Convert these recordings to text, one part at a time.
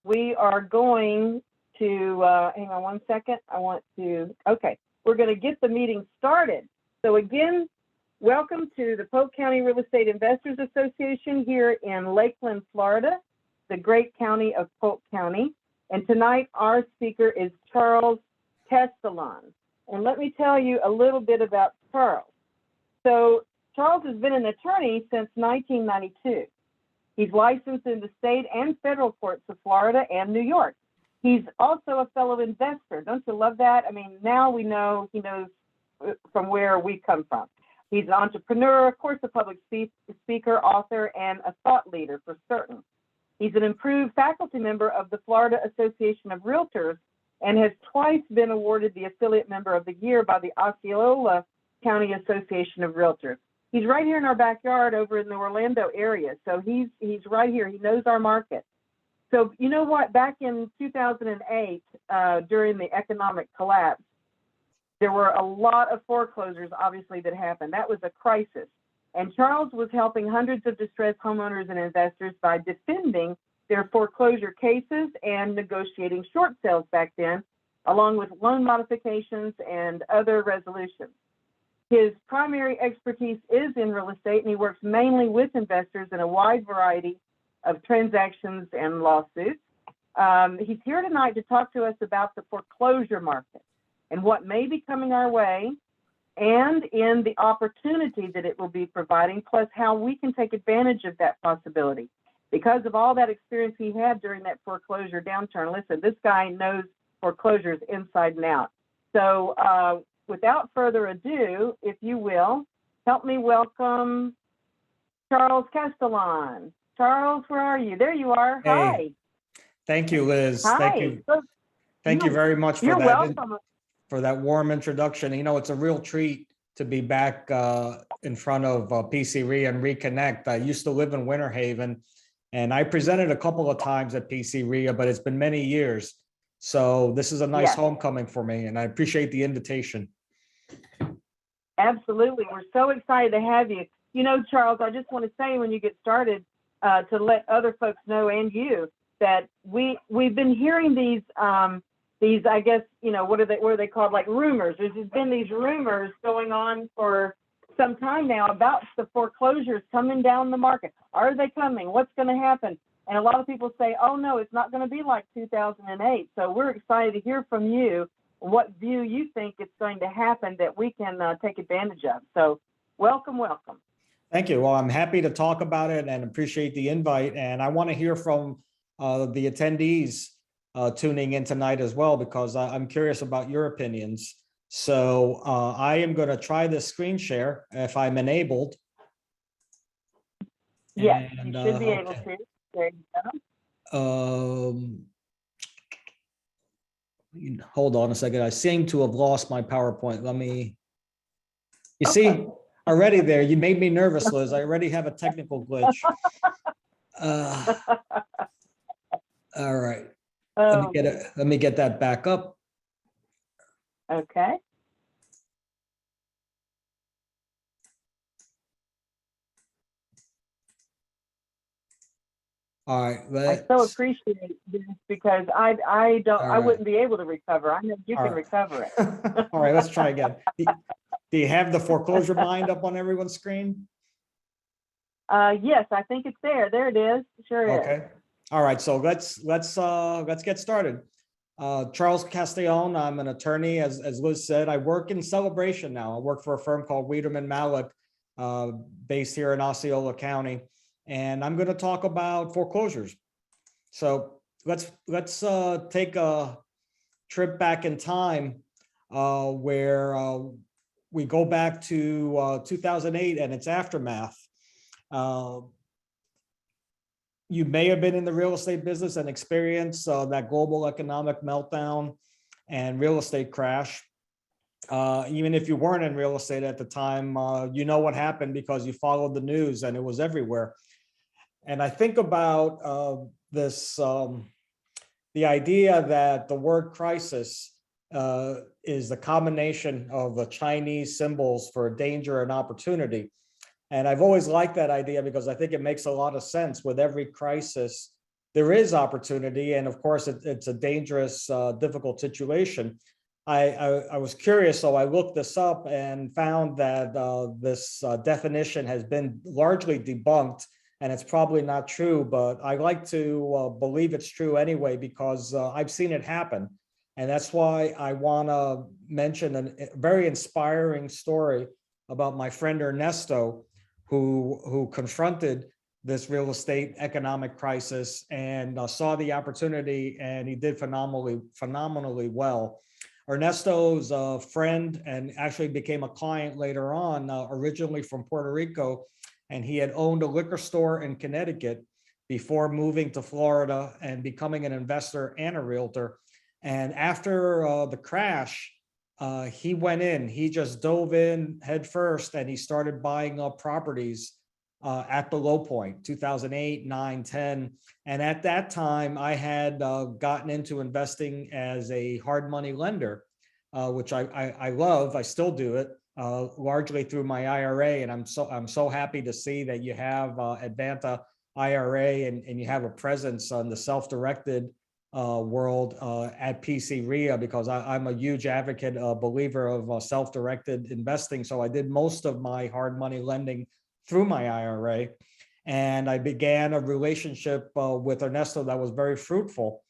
We are going to, hang on one second. Okay, we're going to get the meeting started. So again, welcome to the Polk County Real Estate Investors Association here in Lakeland, Florida, the great county of Polk County. And tonight our speaker is Charles Castellon. And let me tell you a little bit about Charles. So Charles has been an attorney since 1992. He's licensed in the state and federal courts of Florida and New York. He's also a fellow investor. Don't you love that? I mean, now we know he knows from where we come from. He's an entrepreneur, of course, a public speaker, author, and a thought leader for certain. He's an improved faculty member of the Florida Association of Realtors and has twice been awarded the Affiliate Member of the Year by the Osceola County Association of Realtors. He's right here in our backyard over in the Orlando area. So he's right here. He knows our market. So you know what? Back in 2008, during the economic collapse, there were a lot of foreclosures, obviously, that happened. That was a crisis. And Charles was helping hundreds of distressed homeowners and investors by defending their foreclosure cases and negotiating short sales back then, along with loan modifications and other resolutions. His primary expertise is in real estate, and he works mainly with investors in a wide variety of transactions and lawsuits. He's here tonight to talk to us about the foreclosure market and what may be coming our way, and in the opportunity that it will be providing, plus how we can take advantage of that possibility. Because of all that experience he had during that foreclosure downturn, listen, this guy knows foreclosures inside and out. So without further ado, if you will, help me welcome Charles Castellon. Charles, where are you? There you are. Hey. Hi. Thank you, Liz. Hi. Thank you very much for You're that. welcome. For that warm introduction. You know, it's a real treat to be back in front of PCREIA and reconnect. I used to live in Winter Haven, and I presented a couple of times at PCREIA, but it's been many years. So this is a nice homecoming for me, and I appreciate the invitation. Absolutely. We're so excited to have you. You know, Charles, I just want to say when you get started, to let other folks know, and you, that we've been hearing these, I guess, you know, what are they called? Like rumors. There's been these rumors going on for some time now about the foreclosures coming down the market. Are they coming? What's going to happen? And a lot of people say, oh, no, it's not going to be like 2008. So we're excited to hear from you what view you think it's going to happen that we can take advantage of. So welcome, welcome. Thank you. Well, I'm happy to talk about it and appreciate the invite. And I want to hear from the attendees tuning in tonight as well, because I'm curious about your opinions. So I am going to try this screen share if I'm enabled. Yes, you should be able to. There you go. Hold on a second. I seem to have lost my PowerPoint. You see, already there, you made me nervous, Liz. I already have a technical glitch. All right. Let me get that back up. Okay. All right. I so appreciate this because I wouldn't be able to recover. I know you can recover it. All right, let's try again. Do you have the Foreclosure Mind up on everyone's screen? Yes, I think it's there. There it is. Sure is. Okay. All right, so let's get started. Charles Castellon, I'm an attorney, as Liz said. I work in Celebration now. I work for a firm called Wiederman Malik, based here in Osceola County, and I'm going to talk about foreclosures. So let's take a trip back in time, where we go back to 2008 and its aftermath. You may have been in the real estate business and experienced that global economic meltdown and real estate crash. Even if you weren't in real estate at the time, you know what happened because you followed the news and it was everywhere. And I think about this, the idea that the word crisis is the combination of the Chinese symbols for danger and opportunity. And I've always liked that idea because I think it makes a lot of sense. With every crisis, there is opportunity. And of course, it's a dangerous, difficult situation. I was curious, so I looked this up and found that this definition has been largely debunked, and it's probably not true, but I like to believe it's true anyway, because I've seen it happen. And that's why I want to mention a very inspiring story about my friend Ernesto, who confronted this real estate economic crisis and saw the opportunity, and he did phenomenally well. Ernesto's a friend and actually became a client later on, originally from Puerto Rico, and he had owned a liquor store in Connecticut before moving to Florida and becoming an investor and a realtor. And after the crash, he went in, he just dove in head first, and he started buying up properties at the low point, 2008, 9, 10. And at that time, I had gotten into investing as a hard money lender, which I love. I still do it largely through my IRA. And I'm so happy to see that you have Advanta IRA and you have a presence on the self-directed world at PCREIA, because I'm a huge advocate, believer of self-directed investing. So I did most of my hard money lending through my IRA, and I began a relationship with Ernesto that was very fruitful.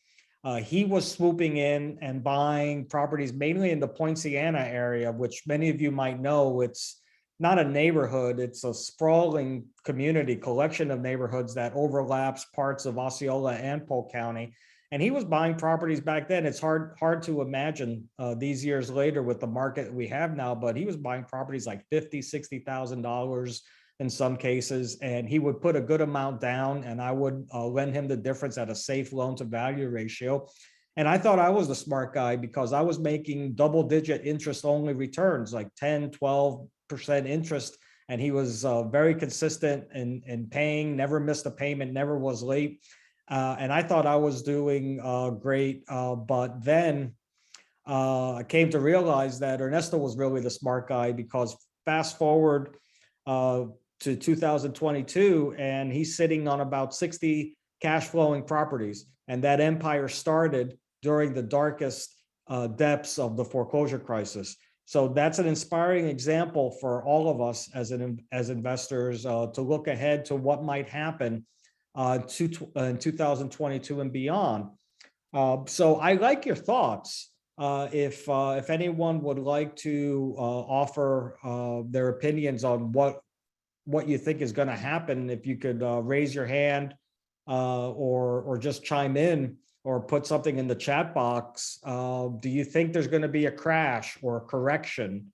He was swooping in and buying properties mainly in the Poinciana area, which many of you might know. It's not a neighborhood, it's a sprawling community, collection of neighborhoods that overlaps parts of Osceola and Polk County. And he was buying properties back then. It's hard to imagine these years later with the market we have now, but he was buying properties like $50,000, $60,000 in some cases, and he would put a good amount down, and I would lend him the difference at a safe loan to value ratio. And I thought I was the smart guy, because I was making double-digit interest only returns, like 10, 12% interest, and he was very consistent in paying, never missed a payment, never was late. And I thought I was doing great, but then I came to realize that Ernesto was really the smart guy, because fast forward to 2022, and he's sitting on about 60 cash flowing properties. And that empire started during the darkest depths of the foreclosure crisis. So that's an inspiring example for all of us as investors to look ahead to what might happen in 2022 and beyond. So I like your thoughts. If anyone would like to offer their opinions on what you think is going to happen, if you could raise your hand or just chime in or put something in the chat box. Do you think there's going to be a crash or a correction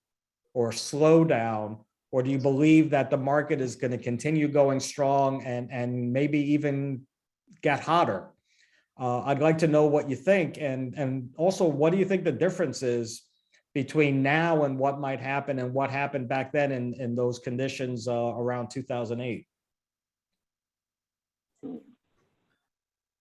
or slowdown? Or do you believe that the market is going to continue going strong and maybe even get hotter? I'd like to know what you think. And also, what do you think the difference is between now and what might happen and what happened back then in those conditions around 2008?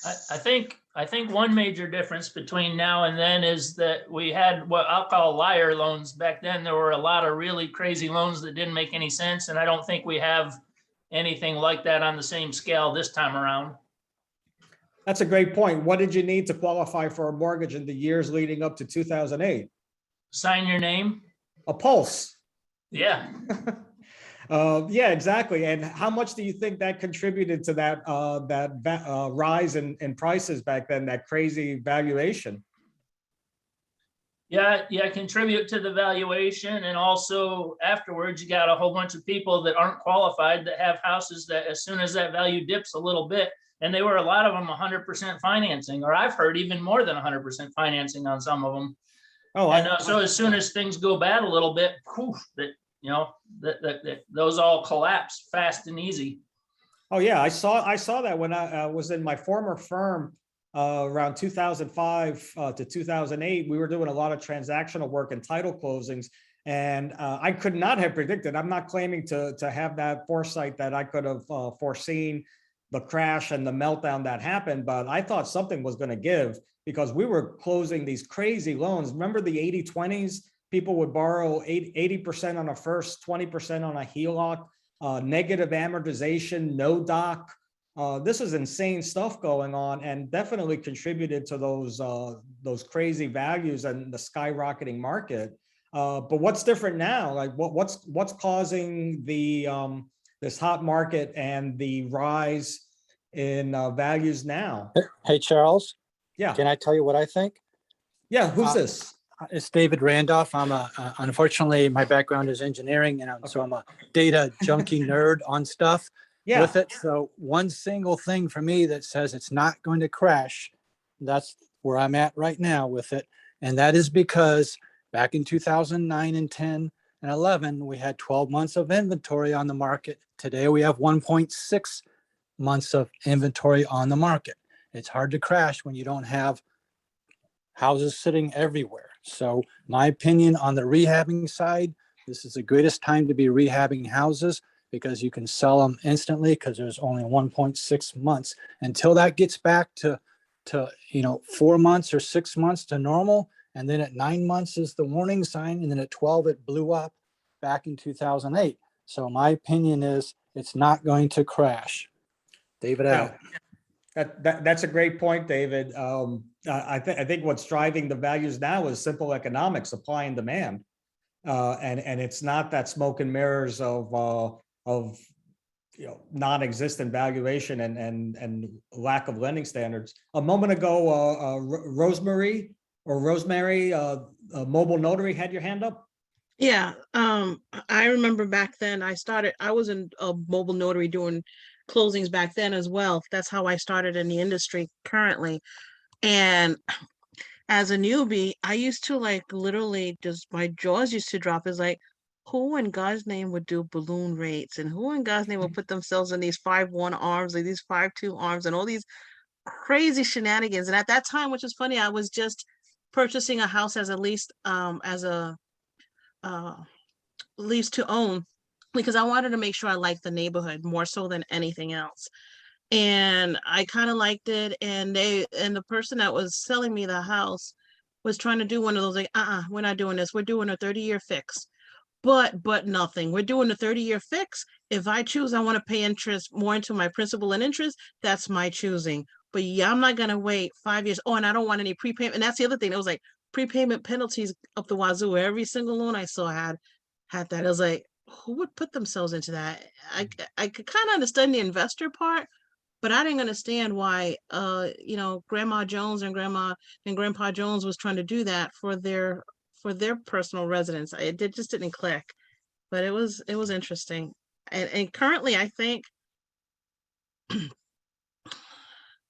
I think one major difference between now and then is that we had what I'll call liar loans. Back then, there were a lot of really crazy loans that didn't make any sense. And I don't think we have anything like that on the same scale this time around. That's a great point. What did you need to qualify for a mortgage in the years leading up to 2008? Sign your name. A pulse. Yeah. Yeah, exactly. And how much do you think that contributed to that rise in prices back then, that crazy valuation? Yeah, contribute to the valuation. And also afterwards, you got a whole bunch of people that aren't qualified that have houses that as soon as that value dips a little bit, and they were a lot of them 100% financing, or I've heard even more than 100% financing on some of them. Oh, and so as soon as things go bad a little bit, poof, those all collapse fast and easy. Oh yeah, I saw that when I was in my former firm around 2005 to 2008. We were doing a lot of transactional work and title closings, and I could not have predicted. I'm not claiming to have that foresight that I could have foreseen the crash and the meltdown that happened, but I thought something was going to give, because we were closing these crazy loans. Remember the 80-20s? People would borrow 80% on a first, 20% on a HELOC, negative amortization, no doc, This is insane stuff going on, and definitely contributed to those crazy values and the skyrocketing market. But what's different now? Like what's causing the this hot market and the rise in values now? Hey, Charles, Yeah, can I tell you what I think? yeah. Who's this? It's David Randolph. Unfortunately, my background is engineering, and so I'm a data junkie nerd on stuff Yeah, with it. So one single thing for me that says it's not going to crash, that's where I'm at right now with it. And that is because back in 2009 and 10 and 11, we had 12 months of inventory on the market. Today, we have 1.6 months of inventory on the market. It's hard to crash when you don't have houses sitting everywhere. So my opinion on the rehabbing side, this is the greatest time to be rehabbing houses because you can sell them instantly because there's only 1.6 months until that gets back to 4 months or 6 months to normal. And then at 9 months is the warning sign. And then at 12, it blew up back in 2008. So my opinion is it's not going to crash. David out. That's a great point, David. I think what's driving the values now is simple economics, supply and demand, and it's not that smoke and mirrors of non-existent valuation and lack of lending standards. A moment ago, Rosemary, Mobile Notary, had your hand up. Yeah, I remember back then I was in a mobile notary doing closings back then as well. That's how I started in the industry currently. And as a newbie, I used to like literally just my jaws used to drop. Is like, who in God's name would do balloon rates, and who in God's name would put themselves in these 5-1 arms, like these 5-2 arms, and all these crazy shenanigans. And at that time, which is funny, I was just purchasing a house as a lease, as a lease to own, because I wanted to make sure I liked the neighborhood more so than anything else. And I kind of liked it. And the person that was selling me the house was trying to do one of those like, we're not doing this. We're doing a 30-year fix. But nothing. We're doing a 30-year fix. If I choose, I want to pay interest more into my principal and interest. That's my choosing. But yeah, I'm not gonna wait 5 years. Oh, and I don't want any prepayment. And that's the other thing. It was like prepayment penalties up the wazoo. Every single loan I saw had that. It was like, who would put themselves into that? I could kind of understand the investor part, but I didn't understand why Grandma Jones and Grandma and Grandpa Jones was trying to do that for their personal residence. It just didn't click. But it was interesting. And currently I think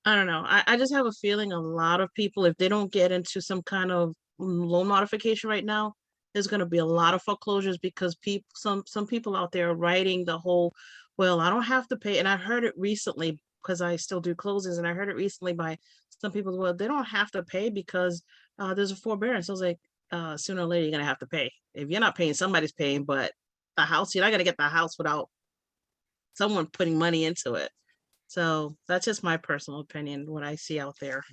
I don't know. I just have a feeling a lot of people, if they don't get into some kind of loan modification right now, there's going to be a lot of foreclosures because some people out there are writing the whole, well, I don't have to pay. And I heard it recently because I still do closings, and I heard it recently by some people, well, they don't have to pay because there's a forbearance. I was like, sooner or later, you're going to have to pay. If you're not paying, somebody's paying, but the house, you're not going to get the house without someone putting money into it. So that's just my personal opinion, what I see out there.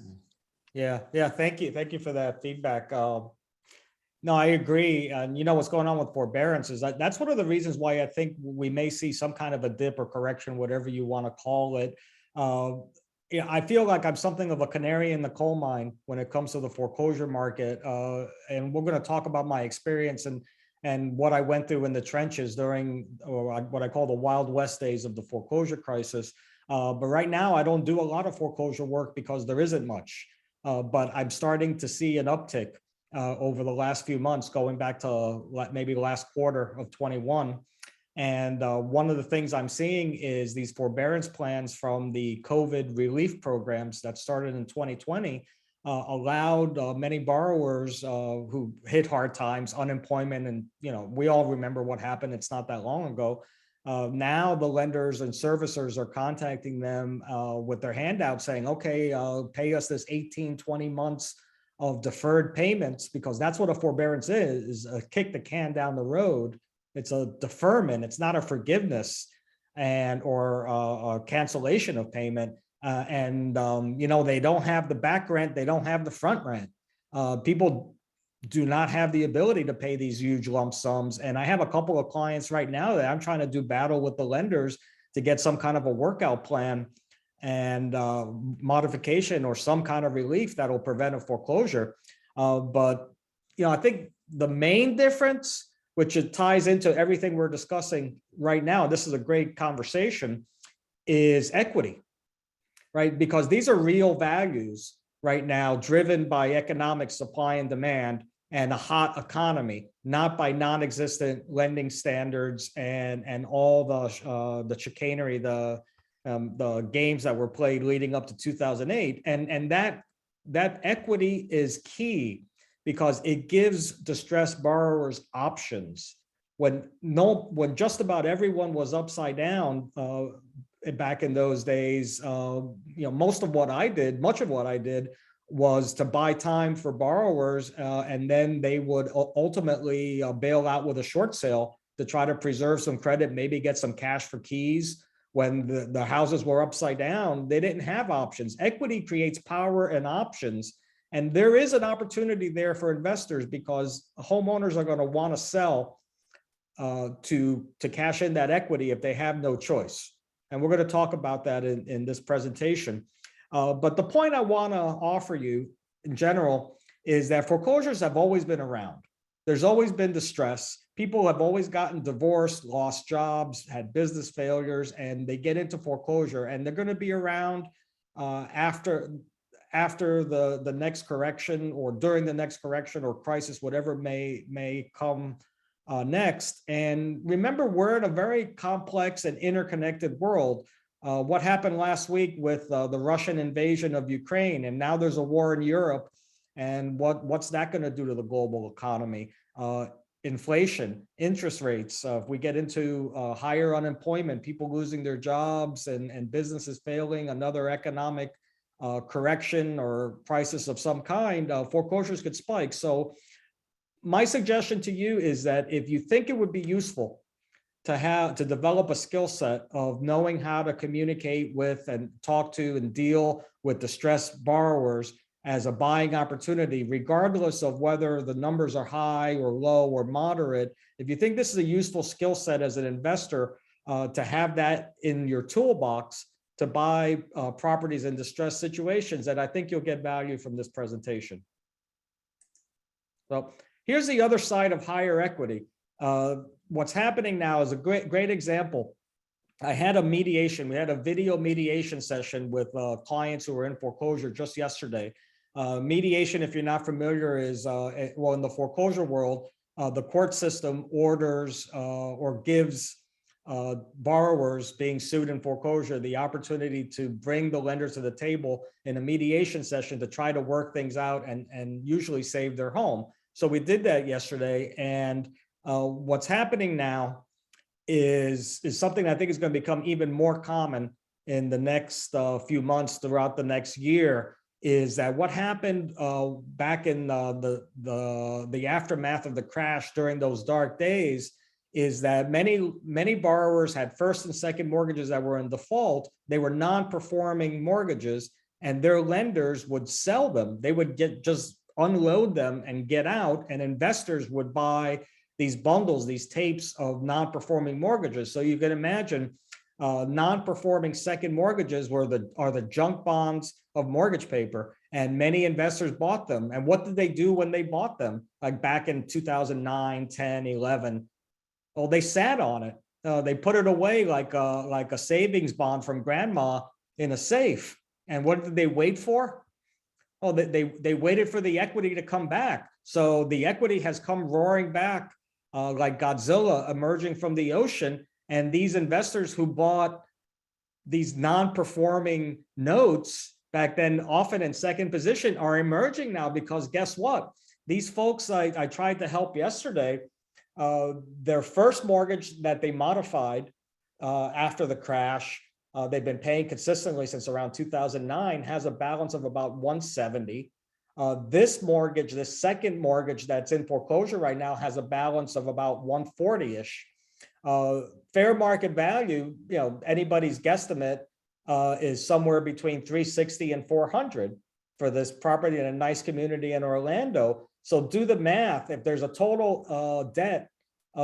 Yeah. Thank you for that feedback. No, I agree. And you know what's going on with forbearance is that's one of the reasons why I think we may see some kind of a dip or correction, whatever you want to call it. I feel like I'm something of a canary in the coal mine when it comes to the foreclosure market. And we're going to talk about my experience and what I went through in the trenches during what I call the Wild West days of the foreclosure crisis. But right now, I don't do a lot of foreclosure work because there isn't much. But I'm starting to see an uptick over the last few months, going back to maybe the last quarter of 21. And one of the things I'm seeing is these forbearance plans from the COVID relief programs that started in 2020 allowed many borrowers who hit hard times, unemployment, and we all remember what happened. It's not that long ago. Now the lenders and servicers are contacting them with their handouts saying, okay, pay us this 18, 20 months of deferred payments, because that's what a forbearance is a kick the can down the road. It's a deferment. It's not a forgiveness or a cancellation of payment. They don't have the back rent. They don't have the front rent. People do not have the ability to pay these huge lump sums. And I have a couple of clients right now that I'm trying to do battle with the lenders to get some kind of a workout plan and modification or some kind of relief that'll prevent a foreclosure. But I think the main difference, which it ties into everything we're discussing right now, this is a great conversation, is equity, right? Because these are real values right now, driven by economic supply and demand and a hot economy, not by non-existent lending standards and all the chicanery, the games that were played leading up to 2008. And that equity is key because it gives distressed borrowers options. When just about everyone was upside down back in those days, much of what I did was to buy time for borrowers, and then they would ultimately bail out with a short sale to try to preserve some credit, maybe get some cash for keys. When the houses were upside down, they didn't have options. Equity creates power and options. And there is an opportunity there for investors because homeowners are going to want to sell to cash in that equity if they have no choice. And we're going to talk about that in this presentation. But the point I want to offer you in general is that foreclosures have always been around. There's always been distress. People have always gotten divorced, lost jobs, had business failures, and they get into foreclosure, and they're going to be around after the next correction or during the next correction or crisis, whatever may come next. And remember, we're in a very complex and interconnected world. What happened last week with the Russian invasion of Ukraine, and now there's a war in Europe, and what's that going to do to the global economy? Inflation, interest rates. If we get into higher unemployment, people losing their jobs and businesses failing, another economic correction or crisis of some kind, foreclosures could spike. So my suggestion to you is that if you think it would be useful to develop a skill set of knowing how to communicate with and talk to and deal with distressed borrowers as a buying opportunity, regardless of whether the numbers are high or low or moderate, if you think this is a useful skill set as an investor to have that in your toolbox to buy properties in distressed situations, then I think you'll get value from this presentation. So here's the other side of higher equity. What's happening now is a great example. I had a mediation. We had a video mediation session with clients who were in foreclosure just yesterday. Mediation, if you're not familiar, is, well, in the foreclosure world, the court system orders or gives borrowers being sued in foreclosure the opportunity to bring the lender to the table in a mediation session to try to work things out and usually save their home. So we did that yesterday, and what's happening now is something I think is going to become even more common in the next few months, throughout the next year, is that what happened back in the aftermath of the crash during those dark days is that many borrowers had first and second mortgages that were in default. They were non-performing mortgages, and their lenders would sell them. They would just unload them and get out, and investors would buy these bundles, these tapes of non-performing mortgages. So you can imagine non-performing second mortgages are the junk bonds of mortgage paper, and many investors bought them. And what did they do when they bought them? Like back in 2009, 10, 11, well, they sat on it. They put it away like a savings bond from grandma in a safe. And what did they wait for? Oh, they waited for the equity to come back. So the equity has come roaring back like Godzilla emerging from the ocean. And these investors who bought these non-performing notes back then, often in second position, are emerging now, because guess what? These folks I tried to help yesterday, their first mortgage that they modified after the crash, they've been paying consistently since around 2009, has a balance of about 170. This mortgage, this second mortgage that's in foreclosure right now, has a balance of about 140-ish. Fair market value, anybody's guesstimate is somewhere between 360 and 400 for this property in a nice community in Orlando. So do the math. If there's a total debt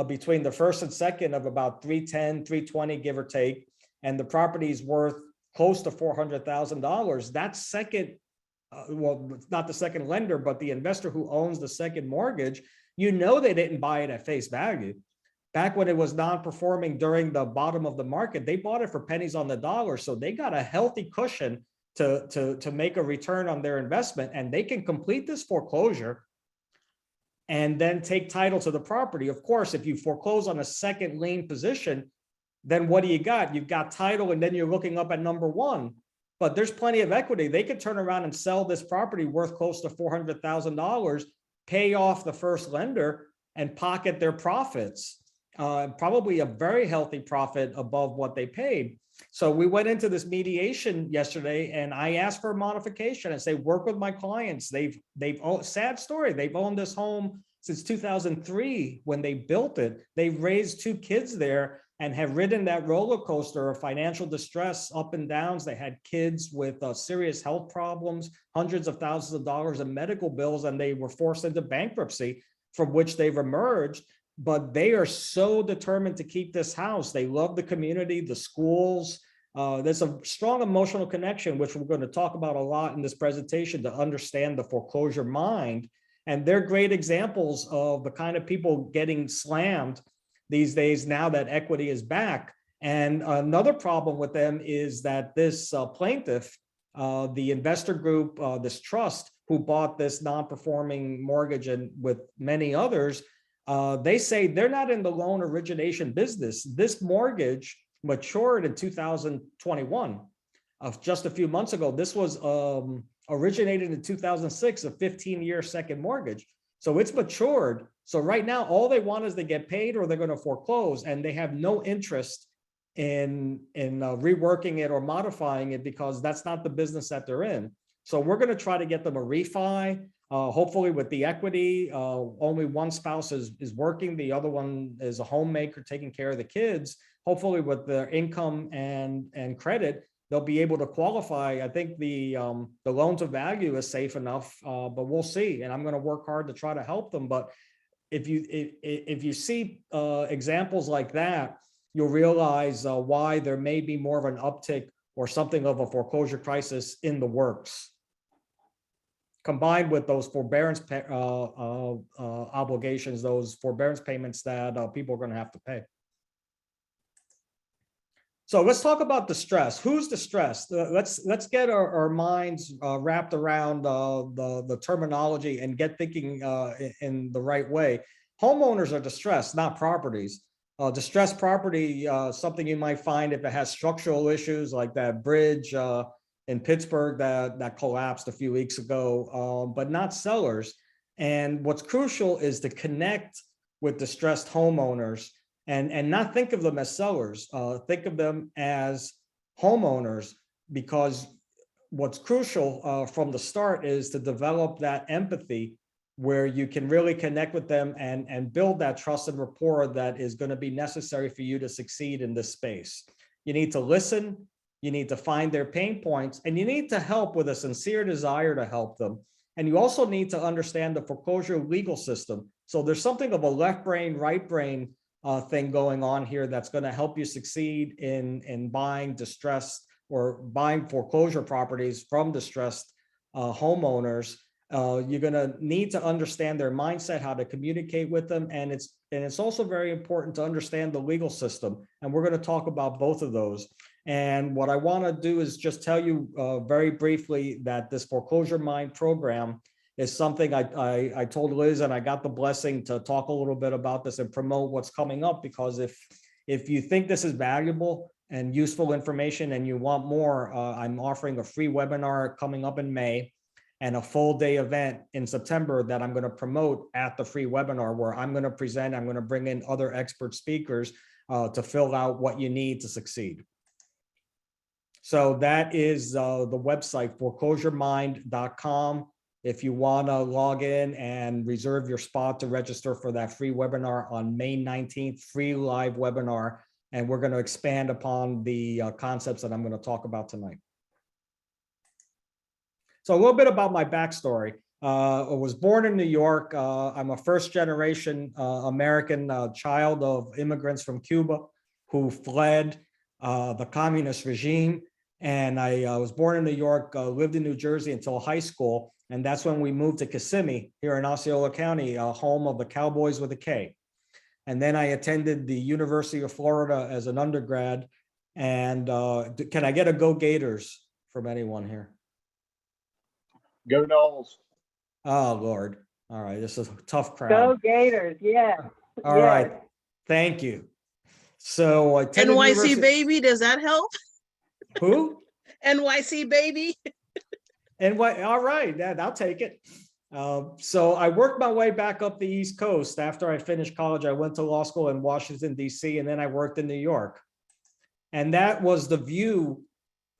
between the first and second of about 310, 320, give or take, and the property is worth close to $400,000, that second, well, not the second lender, but the investor who owns the second mortgage, you know, they didn't buy it at face value. Back when it was non-performing during the bottom of the market, they bought it for pennies on the dollar. So they got a healthy cushion to make a return on their investment, and they can complete this foreclosure and then take title to the property. Of course, if you foreclose on a second lien position, then what do you got? You've got title, and then you're looking up at number one. But there's plenty of equity. They could turn around and sell this property worth close to $400,000, pay off the first lender, and pocket their profits. Probably a very healthy profit above what they paid. So we went into this mediation yesterday, and I asked for a modification. I say, work with my clients. They've sad story. They've owned this home since 2003 when they built it. They've raised 2 kids there and have ridden that roller coaster of financial distress, up and downs. They had kids with serious health problems, hundreds of thousands of dollars in medical bills, and they were forced into bankruptcy, from which they've emerged. But they are so determined to keep this house. They love the community, the schools. There's a strong emotional connection, which we're going to talk about a lot in this presentation to understand the foreclosure mind. And they're great examples of the kind of people getting slammed these days now that equity is back. And another problem with them is that this plaintiff, the investor group, this trust who bought this non-performing mortgage and with many others, they say they're not in the loan origination business. This mortgage matured in 2021, just a few months ago. This was originated in 2006, a 15-year second mortgage. So it's matured. So right now, all they want is they get paid or they're going to foreclose, and they have no interest in reworking it or modifying it because that's not the business that they're in. So we're going to try to get them a refi. Hopefully with the equity, only one spouse is working. The other one is a homemaker taking care of the kids. Hopefully with their income and credit, they'll be able to qualify. I think the loan to value is safe enough, but we'll see. And I'm going to work hard to try to help them. But if you see examples like that, you'll realize why there may be more of an uptick or something of a foreclosure crisis in the works, combined with those forbearance obligations, those forbearance payments that people are going to have to pay. So let's talk about distress. Who's distressed? Let's get our minds wrapped around the terminology and get thinking in the right way. Homeowners are distressed, not properties. Distressed property, something you might find if it has structural issues like that bridge in Pittsburgh that collapsed a few weeks ago, but not sellers. And what's crucial is to connect with distressed homeowners and not think of them as sellers. Think of them as homeowners, because what's crucial from the start is to develop that empathy where you can really connect with them and build that trust and rapport that is going to be necessary for you to succeed in this space. You need to listen. You need to find their pain points, and you need to help with a sincere desire to help them. And you also need to understand the foreclosure legal system. So there's something of a left brain, right brain thing going on here that's going to help you succeed in buying distressed or buying foreclosure properties from distressed homeowners. You're going to need to understand their mindset, how to communicate with them. And it's also very important to understand the legal system. And we're going to talk about both of those. And what I want to do is just tell you very briefly that this Foreclosure Mind program is something I told Liz, and I got the blessing to talk a little bit about this and promote what's coming up, because if you think this is valuable and useful information and you want more, I'm offering a free webinar coming up in May and a full day event in September that I'm going to promote at the free webinar, where I'm going to present, I'm going to bring in other expert speakers to fill out what you need to succeed. So that is the website, foreclosuremind.com. If you want to log in and reserve your spot to register for that free webinar on May 19th, free live webinar. And we're going to expand upon the concepts that I'm going to talk about tonight. So a little bit about my backstory. I was born in New York. I'm a first generation American child of immigrants from Cuba who fled the communist regime And I was born in New York, lived in New Jersey until high school. And that's when we moved to Kissimmee here in Osceola County, home of the Cowboys with a K. And then I attended the University of Florida as an undergrad. And can I get a Go Gators from anyone here? Go Knowles. Oh, Lord. All right. This is a tough crowd. Go Gators, yeah. All yes. right. Thank you. So I attended NYC University- baby, does that help? Who? NYC baby. And what? All right, I'll take it. So I worked my way back up the East Coast. After I finished college, I went to law school in Washington, D.C., and then I worked in New York. And that was the view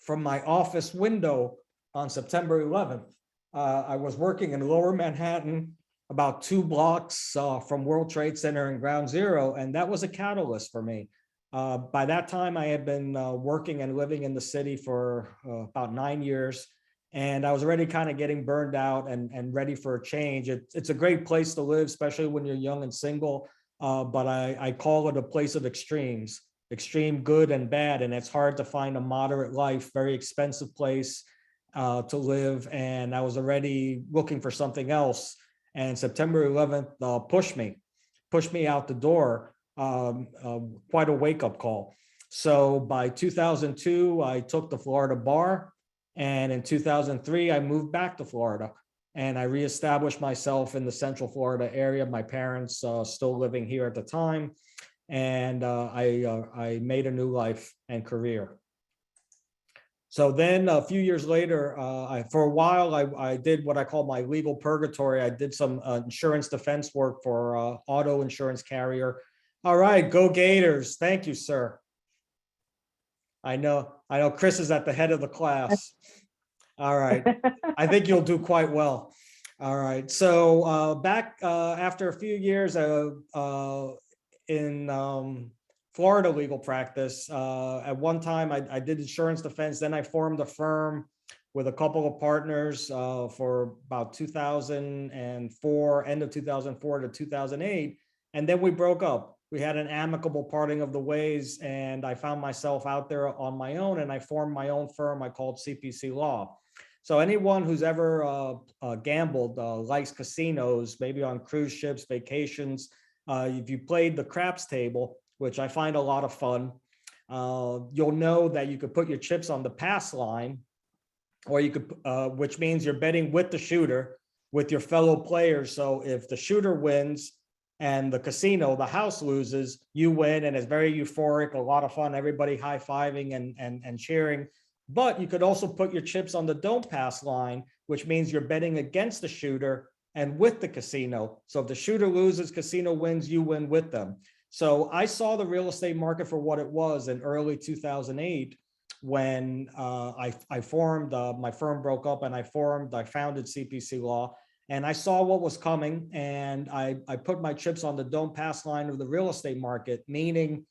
from my office window on September 11th. I was working in Lower Manhattan, about 2 blocks from World Trade Center and Ground Zero, and that was a catalyst for me. By that time, I had been working and living in the city for about 9 years, and I was already kind of getting burned out and ready for a change. It's a great place to live, especially when you're young and single, but I call it a place of extremes, extreme good and bad, and it's hard to find a moderate life, very expensive place to live, and I was already looking for something else. And September 11th pushed me out the door. Quite a wake-up call. So by 2002, I took the Florida bar, and in 2003, I moved back to Florida, and I reestablished myself in the Central Florida area. My parents still living here at the time, and I made a new life and career. So then a few years later, for a while, I did what I call my legal purgatory. I did some insurance defense work for auto insurance carrier. All right, go Gators. Thank you, sir. I know Chris is at the head of the class. All right, I think you'll do quite well. All right, so back after a few years in Florida legal practice, at one time I did insurance defense, then I formed a firm with a couple of partners for about 2004, end of 2004 to 2008, and then we broke up. We had an amicable parting of the ways, and I found myself out there on my own, and I formed my own firm I called CPC Law. So anyone who's ever gambled, likes casinos, maybe on cruise ships, vacations, if you played the craps table, which I find a lot of fun, you'll know that you could put your chips on the pass line, or you could, which means you're betting with the shooter, with your fellow players. So if the shooter wins, and the casino, the house loses, you win, and it's very euphoric, a lot of fun, everybody high-fiving and cheering. But you could also put your chips on the don't pass line, which means you're betting against the shooter and with the casino. So if the shooter loses, casino wins, you win with them. So I saw the real estate market for what it was in early 2008 when I formed, my firm broke up, and I founded CPC Law. And I saw what was coming, and I put my chips on the don't pass line of the real estate market, meaning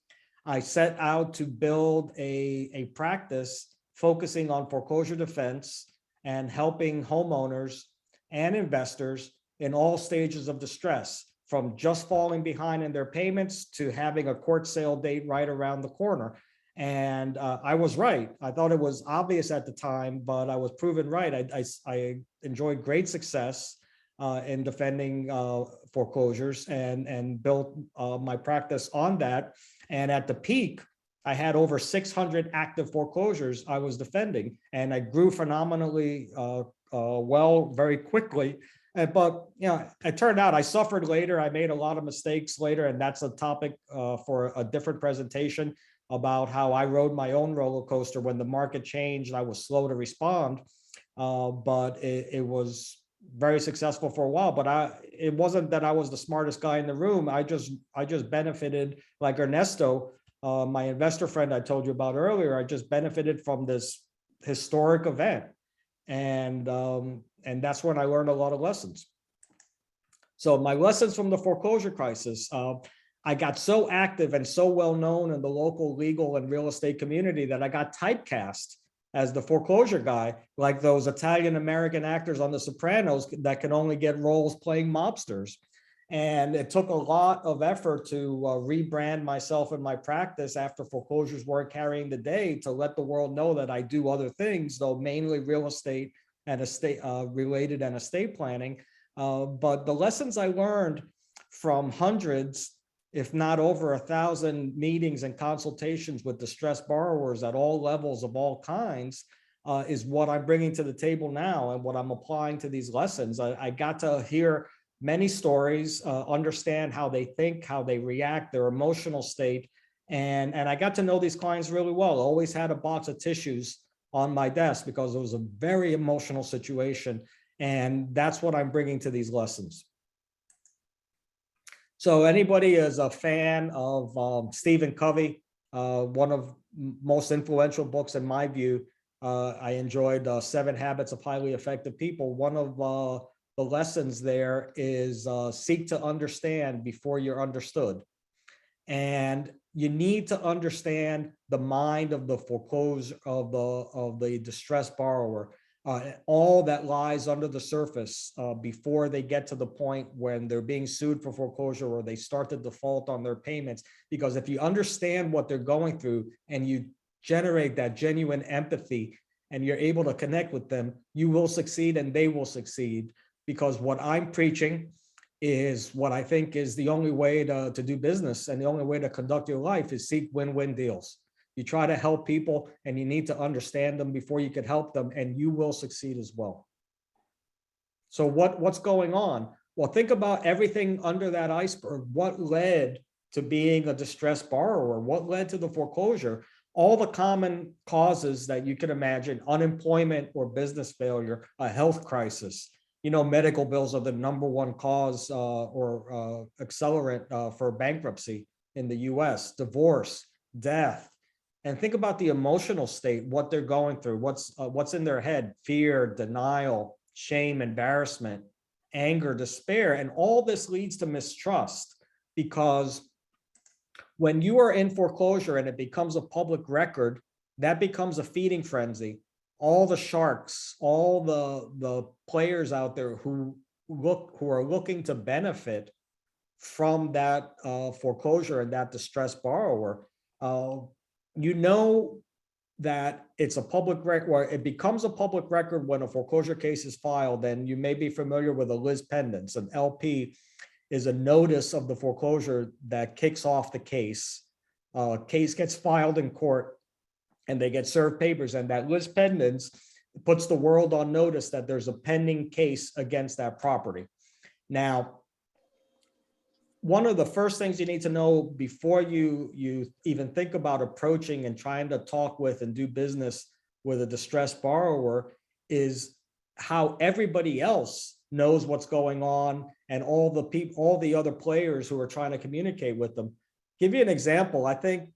I set out to build a practice focusing on foreclosure defense and helping homeowners and investors in all stages of distress, from just falling behind in their payments to having a court sale date right around the corner. And I was right. I thought it was obvious at the time, but I was proven right. I enjoyed great success in defending foreclosures and built my practice on that. And at the peak, I had over 600 active foreclosures I was defending, and I grew phenomenally well very quickly. But you know, it turned out I suffered later. I made a lot of mistakes later, and that's a topic for a different presentation about how I rode my own roller coaster when the market changed. I was slow to respond, but it was very successful for a while. But it wasn't that I was the smartest guy in the room. I just benefited, like Ernesto, my investor friend I told you about earlier. I just benefited from this historic event, and that's when I learned a lot of lessons. So my lessons from the foreclosure crisis. I got so active and so well known in the local legal and real estate community that I got typecast as the foreclosure guy, like those Italian American actors on The Sopranos that can only get roles playing mobsters. And it took a lot of effort to rebrand myself and my practice after foreclosures weren't carrying the day, to let the world know that I do other things, though mainly real estate and estate related and estate planning. But the lessons I learned from hundreds, if not over 1,000 meetings and consultations with distressed borrowers at all levels of all kinds, is what I'm bringing to the table now and what I'm applying to these lessons. I got to hear many stories, understand how they think, how they react, their emotional state. And I got to know these clients really well. I always had a box of tissues on my desk because it was a very emotional situation. And that's what I'm bringing to these lessons. So anybody is a fan of Stephen Covey, one of most influential books in my view. I enjoyed 7 Habits of Highly Effective People. One of the lessons there is seek to understand before you're understood. And you need to understand the mind of the foreclosure, of the distressed borrower, all that lies under the surface before they get to the point when they're being sued for foreclosure or they start to default on their payments. Because if you understand what they're going through and you generate that genuine empathy and you're able to connect with them, you will succeed and they will succeed. Because what I'm preaching is what I think is the only way to do business, and the only way to conduct your life is seek win-win deals. You try to help people and you need to understand them before you can help them, and you will succeed as well. So what's going on? Well, think about everything under that iceberg. What led to being a distressed borrower? What led to the foreclosure? All the common causes that you can imagine: unemployment or business failure, a health crisis. You know, medical bills are the #1 cause or accelerant for bankruptcy in the US, divorce, death. And think about the emotional state, what they're going through, what's in their head: fear, denial, shame, embarrassment, anger, despair. And all this leads to mistrust, because when you are in foreclosure and it becomes a public record, that becomes a feeding frenzy. All the sharks, all the players out there who are looking to benefit from that foreclosure and that distressed borrower, you know that it's a public record, or it becomes a public record when a foreclosure case is filed. And you may be familiar with a lis pendens. An LP is a notice of the foreclosure that kicks off the case. Case gets filed in court and they get served papers, and that lis pendens puts the world on notice that there's a pending case against that property. Now, one of the first things you need to know before you even think about approaching and trying to talk with and do business with a distressed borrower is how everybody else knows what's going on, and all the other players who are trying to communicate with them. Give you an example. I think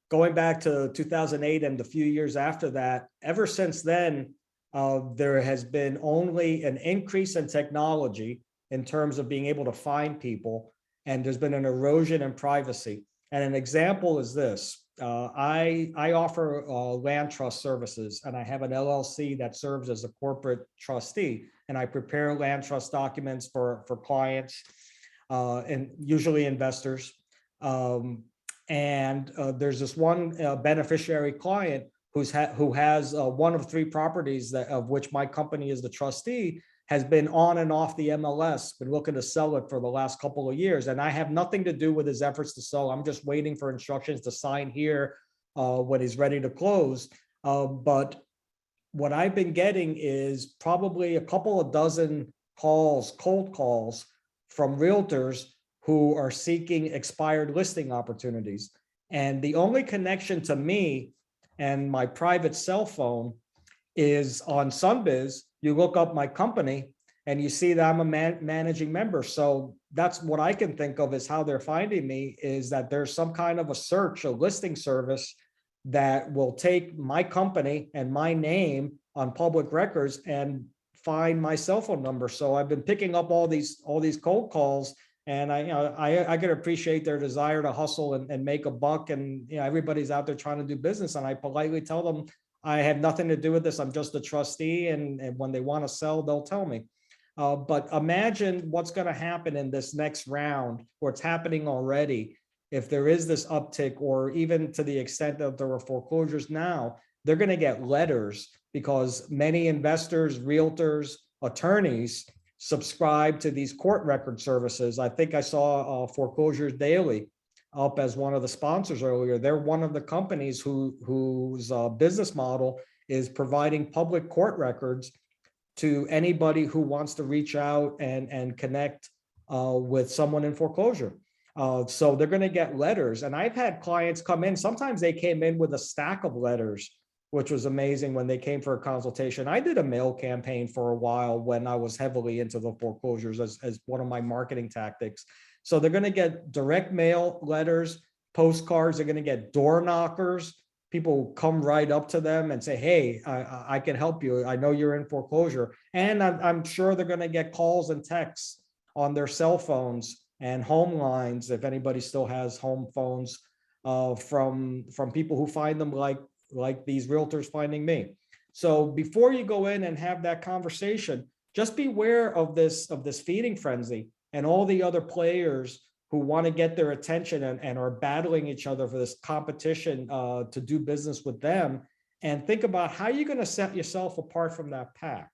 going back to 2008 and the few years after that, ever since then, there has been only an increase in technology in terms of being able to find people, and there's been an erosion in privacy. And an example is this. I offer land trust services, and I have an LLC that serves as a corporate trustee, and I prepare land trust documents for clients and usually investors. And there's this one beneficiary client who has one of 3 properties of which my company is the trustee, has been on and off the MLS, been looking to sell it for the last couple of years. And I have nothing to do with his efforts to sell. I'm just waiting for instructions to sign here when he's ready to close. But what I've been getting is probably a couple of dozen calls, cold calls from realtors who are seeking expired listing opportunities. And the only connection to me and my private cell phone is on Sunbiz. You look up my company and you see that I'm a managing member. So that's what I can think of as how they're finding me, is that there's some kind of a search, a listing service that will take my company and my name on public records and find my cell phone number. So I've been picking up all these cold calls, and I can appreciate their desire to hustle and make a buck. And everybody's out there trying to do business. And I politely tell them, I have nothing to do with this. I'm just a trustee. And when they want to sell, they'll tell me. But imagine what's going to happen in this next round, or it's happening already. If there is this uptick, or even to the extent that there are foreclosures now, they're going to get letters because many investors, realtors, attorneys subscribe to these court record services. I think I saw Foreclosures Daily up as one of the sponsors earlier. They're one of the companies whose business model is providing public court records to anybody who wants to reach out and connect with someone in foreclosure. So they're going to get letters. And I've had clients come in. Sometimes they came in with a stack of letters, which was amazing when they came for a consultation. I did a mail campaign for a while when I was heavily into the foreclosures as one of my marketing tactics. So they're going to get direct mail letters, postcards. They're going to get door knockers. People come right up to them and say, hey, I can help you. I know you're in foreclosure. And I'm sure they're going to get calls and texts on their cell phones and home lines, if anybody still has home phones, from people who find them like these realtors finding me. So before you go in and have that conversation, just beware of this feeding frenzy and all the other players who want to get their attention and are battling each other for this competition to do business with them. And think about how you're going to set yourself apart from that pack.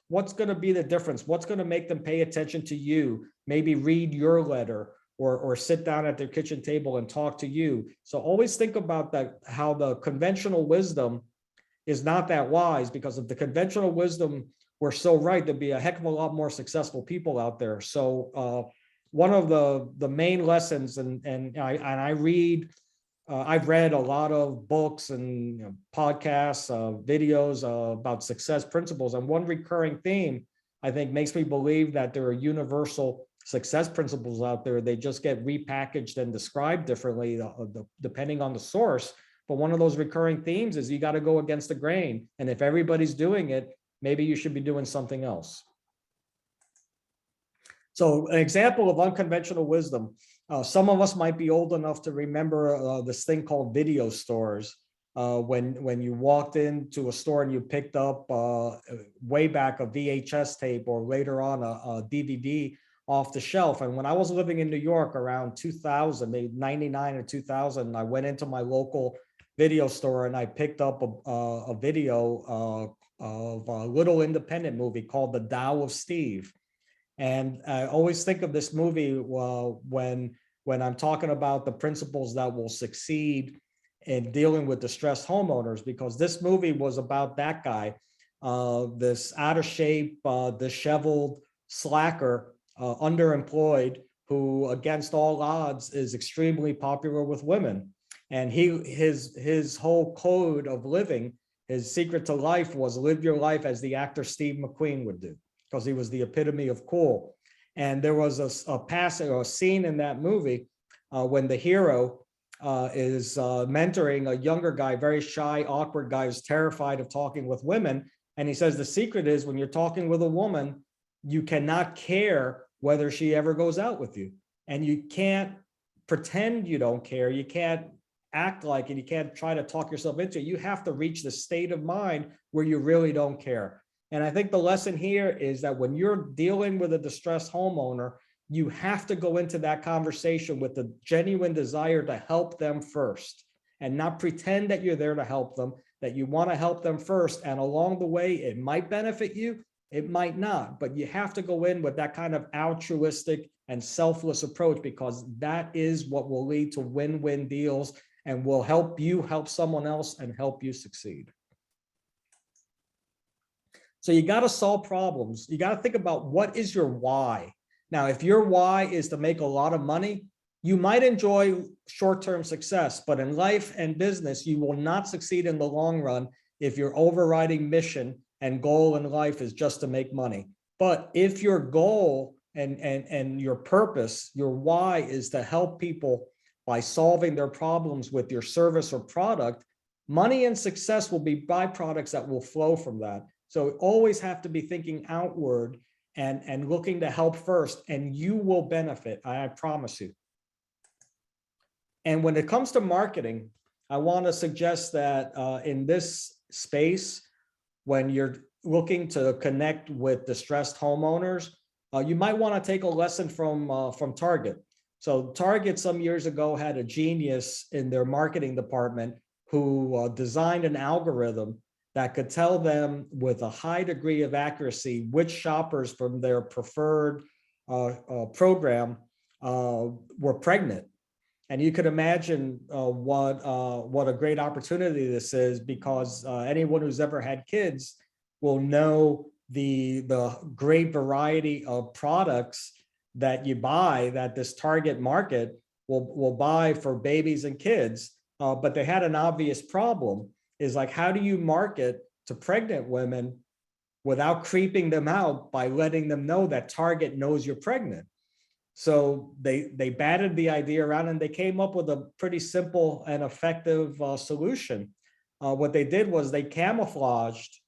What's going to be the difference? What's going to make them pay attention to you? Maybe read your letter or sit down at their kitchen table and talk to you. So always think about that, how the conventional wisdom is not that wise, because if the conventional wisdom were so right, there'd be a heck of a lot more successful people out there. So one of the main lessons, and I read, I've read a lot of books and podcasts, videos about success principles. And one recurring theme, I think, makes me believe that there are universal success principles out there. They just get repackaged and described differently depending on the source. But one of those recurring themes is you got to go against the grain. And if everybody's doing it, maybe you should be doing something else. So an example of unconventional wisdom, some of us might be old enough to remember this thing called video stores. When you walked into a store and you picked up way back a VHS tape, or later on a DVD off the shelf. And when I was living in New York around 2000, maybe 99 or 2000, I went into my local video store and I picked up a video of a little independent movie called The Tao of Steve. And I always think of this movie when I'm talking about the principles that will succeed in dealing with distressed homeowners, because this movie was about that guy, this out of shape, disheveled slacker, underemployed, who against all odds is extremely popular with women. And his whole code of living, his secret to life, was live your life as the actor Steve McQueen would do, because he was the epitome of cool. And there was a passage or a scene in that movie when the hero is mentoring a younger guy, very shy, awkward guy who's terrified of talking with women. And he says the secret is, when you're talking with a woman, you cannot care whether she ever goes out with you. And you can't pretend you don't care. You can't act like it. You can't try to talk yourself into it. You have to reach the state of mind where you really don't care. And I think the lesson here is that when you're dealing with a distressed homeowner, you have to go into that conversation with the genuine desire to help them first, and not pretend that you're there to help them, that you want to help them first. And along the way, it might benefit you, it might not, but you have to go in with that kind of altruistic and selfless approach, because that is what will lead to win-win deals and will help you help someone else and help you succeed. So you got to solve problems. You got to think about, what is your why? Now, if your why is to make a lot of money, you might enjoy short-term success, but in life and business, you will not succeed in the long run if your overriding mission and goal in life is just to make money. But if your goal and your purpose, your why, is to help people by solving their problems with your service or product, money and success will be byproducts that will flow from that. So always have to be thinking outward and looking to help first, and you will benefit, I promise you. And when it comes to marketing, I want to suggest that in this space, when you're looking to connect with distressed homeowners, you might want to take a lesson from Target. So Target some years ago had a genius in their marketing department who designed an algorithm that could tell them with a high degree of accuracy which shoppers from their preferred program were pregnant. And you could imagine what a great opportunity this is, because anyone who's ever had kids will know the great variety of products that you buy, that this target market will buy for babies and kids. But they had an obvious problem, is like, how do you market to pregnant women without creeping them out by letting them know that Target knows you're pregnant? So they batted the idea around, and they came up with a pretty simple and effective solution. What they did was they camouflaged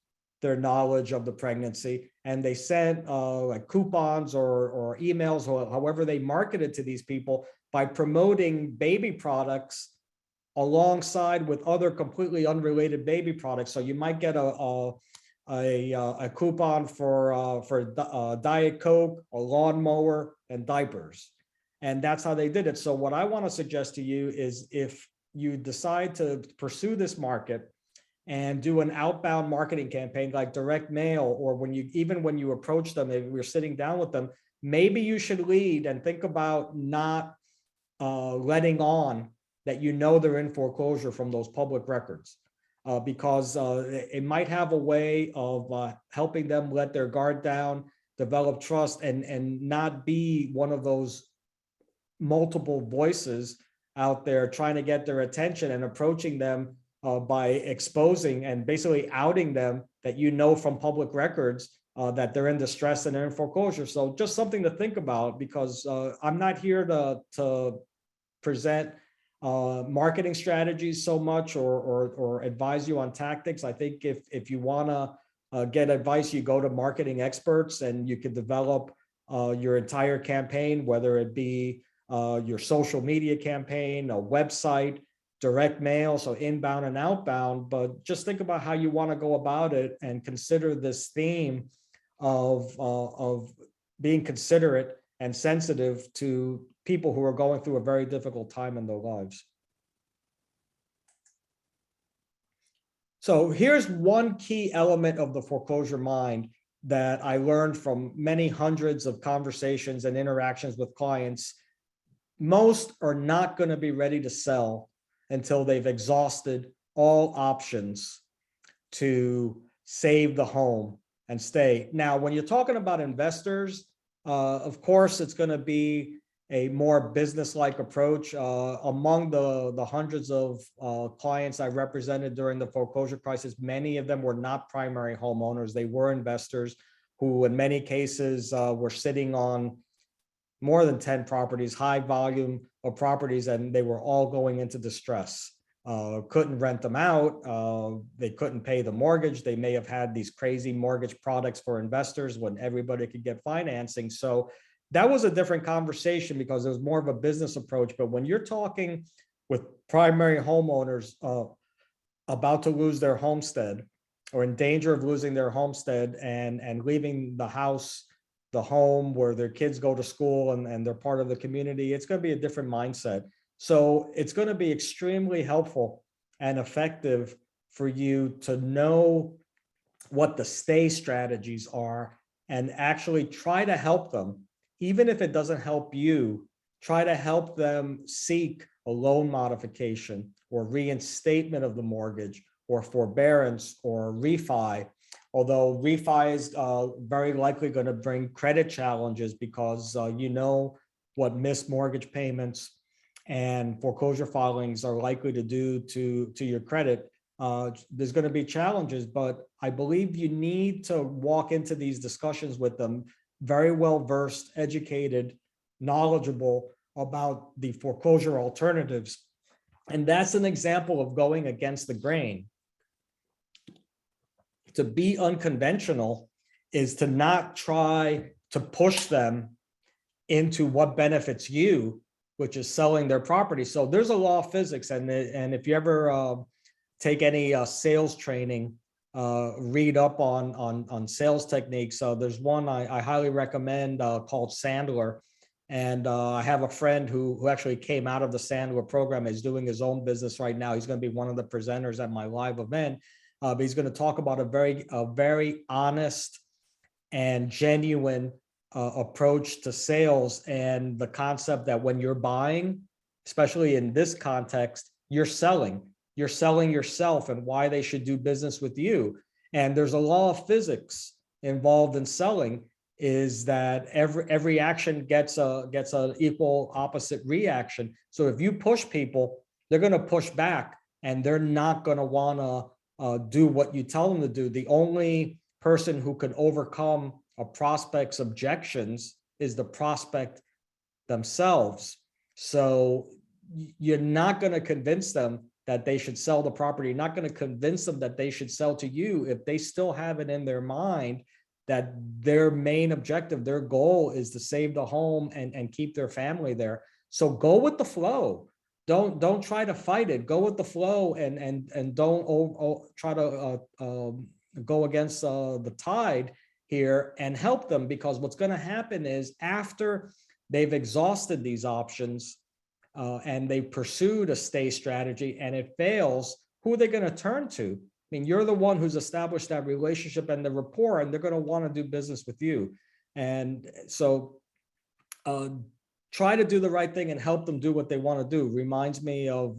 their knowledge of the pregnancy, and they sent like coupons or emails, or however they marketed to these people, by promoting baby products alongside with other completely unrelated baby products. So you might get a coupon for Diet Coke, a lawnmower, and diapers. And that's how they did it. So what I want to suggest to you is, if you decide to pursue this market and do an outbound marketing campaign like direct mail, or when you approach them, if we're sitting down with them, maybe you should lead and think about not letting on that you know they're in foreclosure from those public records. Because it might have a way of helping them let their guard down, develop trust, and not be one of those multiple voices out there trying to get their attention and approaching them by exposing and basically outing them that you know from public records that they're in distress and they're in foreclosure. So just something to think about, because I'm not here to present marketing strategies so much, or advise you on tactics. I think if you want to get advice, you go to marketing experts, and you can develop your entire campaign, whether it be your social media campaign, a website, direct mail, so inbound and outbound. But just think about how you want to go about it, and consider this theme of being considerate and sensitive to people who are going through a very difficult time in their lives. So here's one key element of the foreclosure mind that I learned from many hundreds of conversations and interactions with clients. Most are not going to be ready to sell until they've exhausted all options to save the home and stay. Now, when you're talking about investors, of course, it's going to be a more business-like approach. Among the hundreds of clients I represented during the foreclosure crisis, many of them were not primary homeowners. They were investors who, in many cases, were sitting on more than 10 properties, high volume of properties, and they were all going into distress. Couldn't rent them out. They couldn't pay the mortgage. They may have had these crazy mortgage products for investors when everybody could get financing. So that was a different conversation, because it was more of a business approach. But when you're talking with primary homeowners about to lose their homestead, or in danger of losing their homestead, and leaving the house, the home where their kids go to school, and they're part of the community, it's going to be a different mindset. So it's going to be extremely helpful and effective for you to know what the stay strategies are, and actually try to help them. Even if it doesn't help you, try to help them seek a loan modification, or reinstatement of the mortgage, or forbearance, or refi. Although refi is very likely going to bring credit challenges, because you know what missed mortgage payments and foreclosure filings are likely to do to your credit. There's going to be challenges, but I believe you need to walk into these discussions with them very well versed, educated, knowledgeable about the foreclosure alternatives. And that's an example of going against the grain. To be unconventional is to not try to push them into what benefits you, which is selling their property. So there's a law of physics, and if you ever take any sales training, read up on sales techniques. So there's one I highly recommend called Sandler. And I have a friend who actually came out of the Sandler program, is doing his own business right now. He's going to be one of the presenters at my live event. But he's going to talk about a very honest and genuine approach to sales, and the concept that when you're buying, especially in this context, you're selling yourself and why they should do business with you. And there's a law of physics involved in selling, is that every action gets an equal opposite reaction. So if you push people, they're going to push back, and they're not going to want to do what you tell them to do. The only person who can overcome a prospect's objections is the prospect themselves. So you're not going to convince them that they should sell the property. You're not going to convince them that they should sell to you if they still have it in their mind that their main objective, their goal is to save the home and keep their family there. So go with the flow. Don't try to fight it. Go with the flow, and don't try to go against the tide here, and help them, because what's going to happen is after they've exhausted these options and they pursued a stay strategy and it fails, who are they going to turn to? I mean, you're the one who's established that relationship and the rapport, and they're going to want to do business with you. And so try to do the right thing and help them do what they want to do. Reminds me of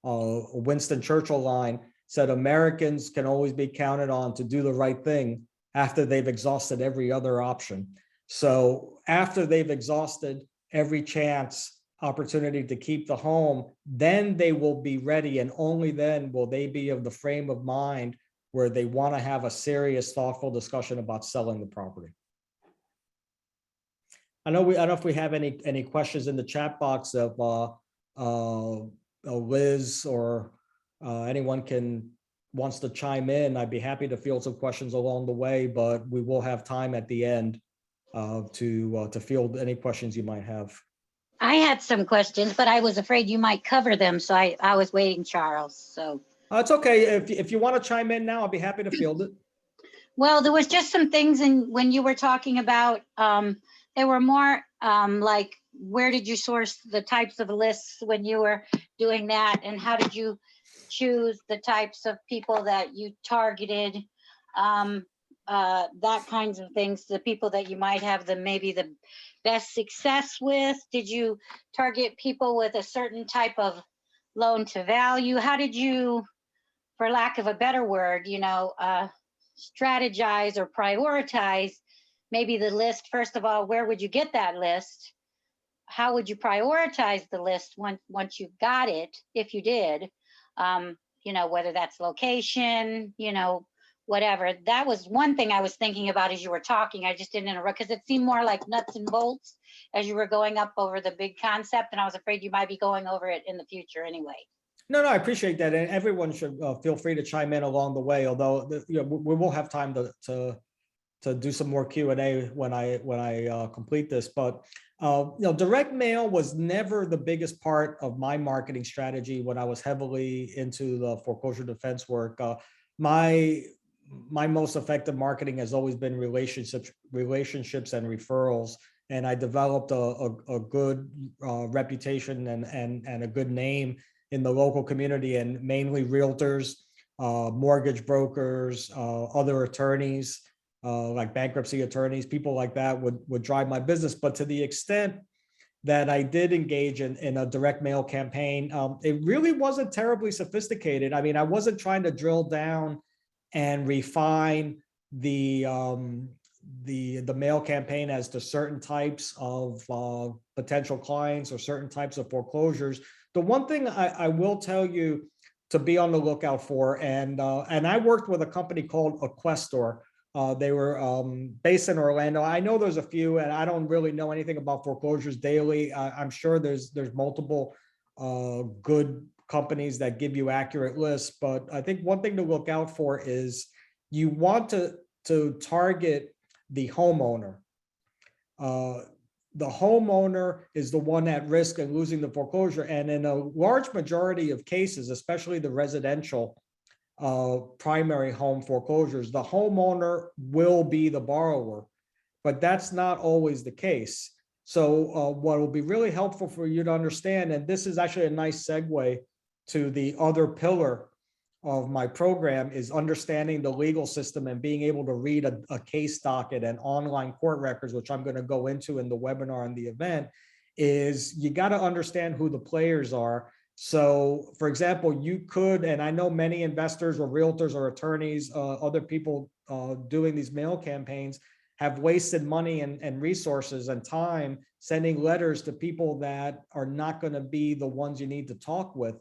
a Winston Churchill line, said Americans can always be counted on to do the right thing after they've exhausted every other option. So after they've exhausted every opportunity to keep the home, then they will be ready, and only then will they be of the frame of mind where they want to have a serious, thoughtful discussion about selling the property. I don't know if we have any questions in the chat box. Of Liz or anyone wants to chime in, I'd be happy to field some questions along the way, but we will have time at the end to field any questions you might have. I had some questions, but I was afraid you might cover them, so I was waiting, Charles. So it's okay. If you want to chime in now, I'll be happy to field it. well, there was just some things when you were talking about, there were more like, where did you source the types of lists when you were doing that, and how did you choose the types of people that you targeted, that kinds of things, the people that you might have maybe the best success with? Did you target people with a certain type of loan to value? How did you, for lack of a better word, strategize or prioritize maybe the list? First of all, where would you get that list? How would you prioritize the list once you got it, if you did? Whether that's location, whatever. That was one thing I was thinking about as you were talking. I just didn't interrupt, because it seemed more like nuts and bolts as you were going up over the big concept, and I was afraid you might be going over it in the future anyway. No, I appreciate that, and everyone should feel free to chime in along the way. Although we will have time to do some more Q&A when I complete this. But direct mail was never the biggest part of my marketing strategy when I was heavily into the foreclosure defense work. My most effective marketing has always been relationships and referrals. And I developed a good reputation and a good name in the local community, and mainly realtors, mortgage brokers, other attorneys, like bankruptcy attorneys, people like that would drive my business. But to the extent that I did engage in a direct mail campaign, it really wasn't terribly sophisticated. I mean, I wasn't trying to drill down and refine the mail campaign as to certain types of potential clients or certain types of foreclosures. The one thing I will tell you to be on the lookout for, and I worked with a company called Equestor. They were based in Orlando. I know there's a few, and I don't really know anything about foreclosures daily. I'm sure there's multiple good companies that give you accurate lists, but I think one thing to look out for is you want to target the homeowner. The homeowner is the one at risk of losing the foreclosure, and in a large majority of cases, especially the residential primary home foreclosures, the homeowner will be the borrower, but that's not always the case. So what will be really helpful for you to understand, and this is actually a nice segue to the other pillar of my program, is understanding the legal system and being able to read a case docket and online court records, which I'm going to go into in the webinar and the event, is you got to understand who the players are. So for example, you could, and I know many investors or realtors or attorneys, other people doing these mail campaigns have wasted money and resources and time sending letters to people that are not going to be the ones you need to talk with.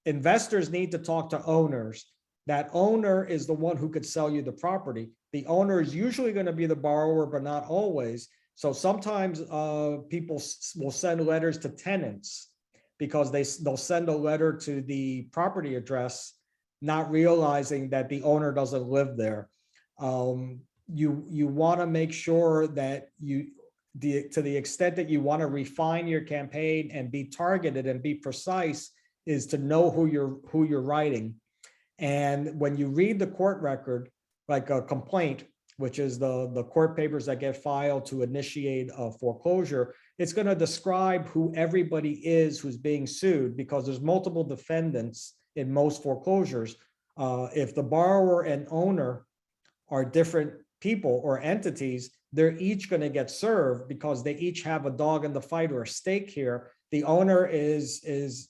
Investors need to talk to owners. That owner is the one who could sell you the property. The owner is usually going to be the borrower, but not always. So sometimes people will send letters to tenants because they'll send a letter to the property address, not realizing that the owner doesn't live there. You want to make sure that to the extent that you want to refine your campaign and be targeted and be precise, is to know who you're writing. And when you read the court record, like a complaint, which is the court papers that get filed to initiate a foreclosure, it's going to describe who everybody is who's being sued, because there's multiple defendants in most foreclosures. If the borrower and owner are different people or entities, they're each going to get served because they each have a dog in the fight or a stake here. The owner is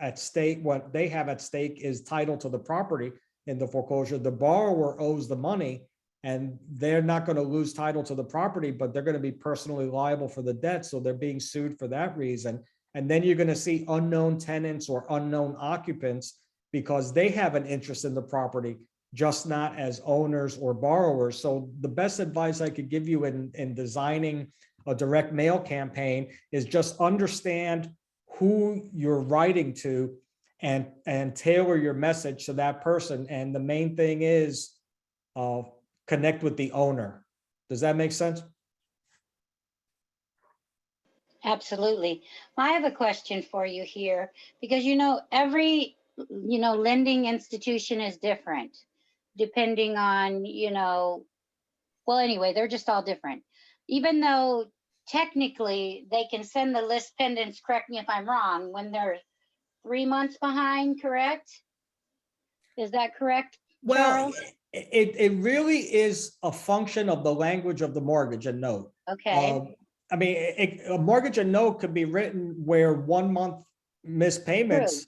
at stake. What they have at stake is title to the property in the foreclosure. The borrower owes the money, and they're not going to lose title to the property, but they're going to be personally liable for the debt. So they're being sued for that reason. And then you're going to see unknown tenants or unknown occupants because they have an interest in the property, just not as owners or borrowers. So the best advice I could give you in designing a direct mail campaign is just understand who you're writing to and tailor your message to that person. And the main thing is connect with the owner. Does that make sense? Absolutely. I have a question for you here, because every lending institution is different depending on well, anyway, they're just all different. Even though technically they can send the list pendants, correct me if I'm wrong, when they're 3 months behind, correct? Is that correct, Charles? Well, it really is a function of the language of the mortgage and note. Okay. I mean, a mortgage and note could be written where 1 month missed payments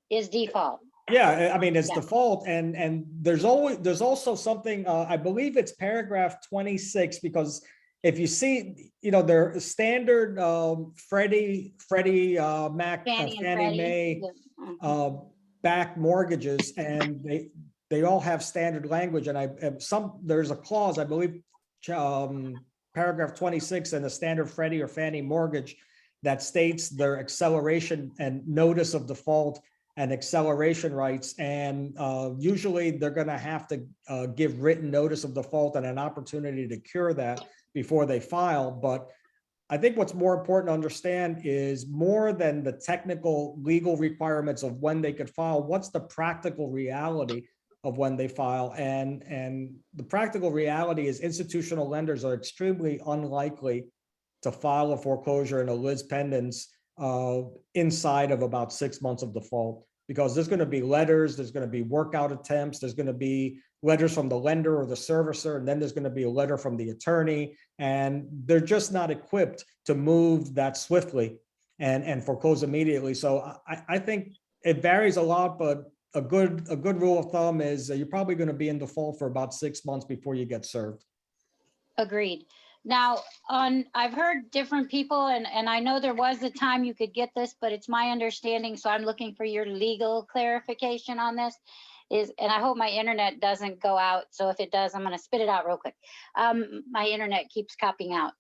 Is default. Yeah, I mean, it's Yeah. default, and there's also something, I believe it's paragraph 26, because if you see, they're standard Freddie Mac, Fannie and Fannie Mae back mortgages, and they all have standard language, and there's a clause, I believe, paragraph 26 in the standard Freddie or Fannie mortgage that states their acceleration and notice of default and acceleration rights. And usually they're going to have to give written notice of default and an opportunity to cure that before they file. But I think what's more important to understand is more than the technical legal requirements of when they could file, what's the practical reality of when they file. And the practical reality is institutional lenders are extremely unlikely to file a foreclosure in a lis pendens inside of about 6 months of default, because there's going to be letters, there's going to be workout attempts, there's going to be letters from the lender or the servicer, and then there's going to be a letter from the attorney, and they're just not equipped to move that swiftly and foreclose immediately. So I think it varies a lot, but a good rule of thumb is you're probably going to be in default for about 6 months before you get served. Agreed. Now, I've heard different people, and I know there was a time you could get this, but it's my understanding, so I'm looking for your legal clarification on this, and I hope my internet doesn't go out, so if it does, I'm going to spit it out real quick. My internet keeps copying out.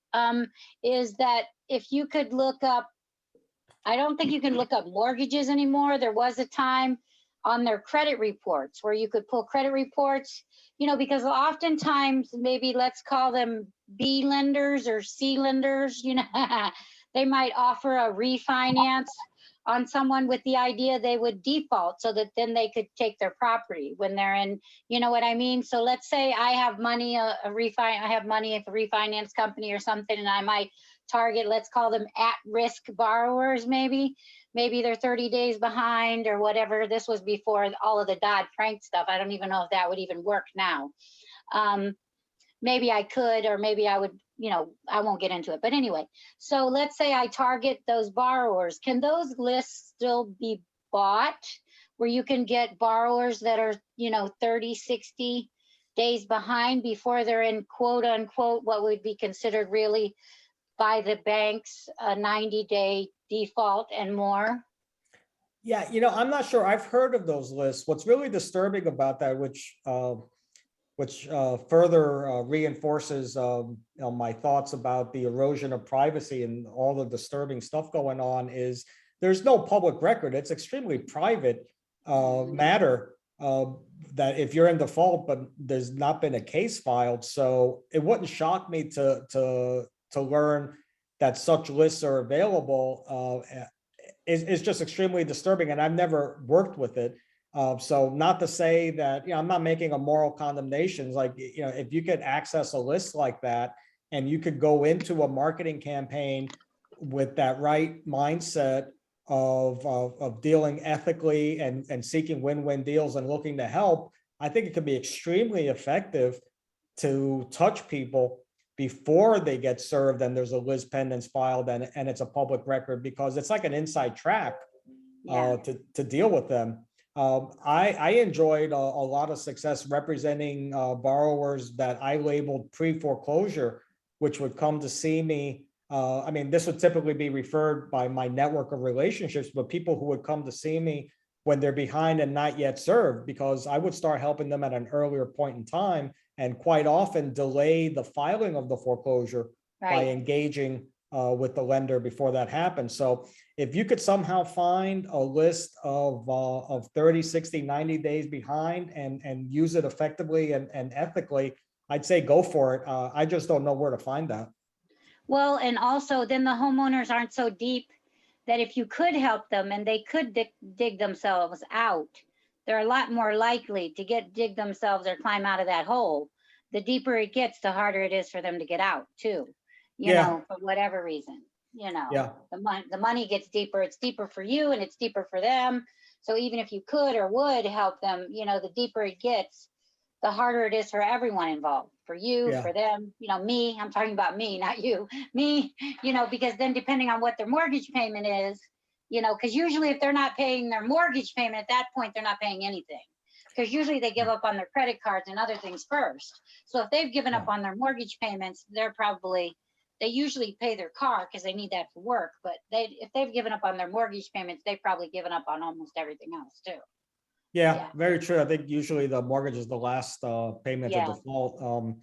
Is that if you could look up, I don't think you can look up mortgages anymore. There was a time on their credit reports where you could pull credit reports, because oftentimes, maybe let's call them B lenders or C lenders, they might offer a refinance on someone with the idea they would default so that then they could take their property when they're in, you know what I mean? So let's say I have money, I have money at the refinance company or something, and I might target, let's call them at-risk borrowers, maybe they're 30 days behind or whatever. This was before all of the Dodd-Frank stuff. I don't even know if that would even work now. Maybe I could, or maybe I would, you know, I won't get into it. But anyway, so let's say I target those borrowers. Can those lists still be bought where you can get borrowers that are, you know, 30, 60 days behind before they're in quote unquote, what would be considered really by the banks, a 90-day default and more? Yeah, you know, I'm not sure. I've heard of those lists. What's really disturbing about that, which further reinforces you know, my thoughts about the erosion of privacy and all the disturbing stuff going on, is there's no public record. It's extremely private matter that if you're in default, but there's not been a case filed. So it wouldn't shock me to learn that such lists are available. Is just extremely disturbing, and I've never worked with it. So not to say that, you know, I'm not making a moral condemnation. Like, you know, if you could access a list like that and you could go into a marketing campaign with that right mindset of dealing ethically and seeking win-win deals and looking to help, I think it could be extremely effective to touch people before they get served and there's a lis pendens filed and it's a public record, because it's like an inside track to deal with them. I enjoyed a lot of success representing borrowers that I labeled pre-foreclosure, which would come to see me. I mean, this would typically be referred by my network of relationships, but people who would come to see me when they're behind and not yet served, because I would start helping them at an earlier point in time and quite often delay the filing of the foreclosure by engaging with the lender before that happens. So if you could somehow find a list of 30, 60, 90 days behind and use it effectively and ethically, I'd say go for it. I just don't know where to find that. Well, and also then the homeowners aren't so deep that if you could help them and they could dig themselves out, they're a lot more likely to dig themselves or climb out of that hole. The deeper it gets, the harder it is for them to get out too, you know, for whatever reason, you know, the money gets deeper, it's deeper for you and it's deeper for them. So even if you could or would help them, you know, the deeper it gets, the harder it is for everyone involved, for you, for them, you know, me, I'm talking about me, not you, me, you know, because then depending on what their mortgage payment is, you know, because usually if they're not paying their mortgage payment at that point, they're not paying anything. Because usually they give up on their credit cards and other things first. So if they've given up on their mortgage payments, they usually pay their car because they need that for work. But if they've given up on their mortgage payments, they've probably given up on almost everything else too. Yeah, very true. I think usually the mortgage is the last payment to default.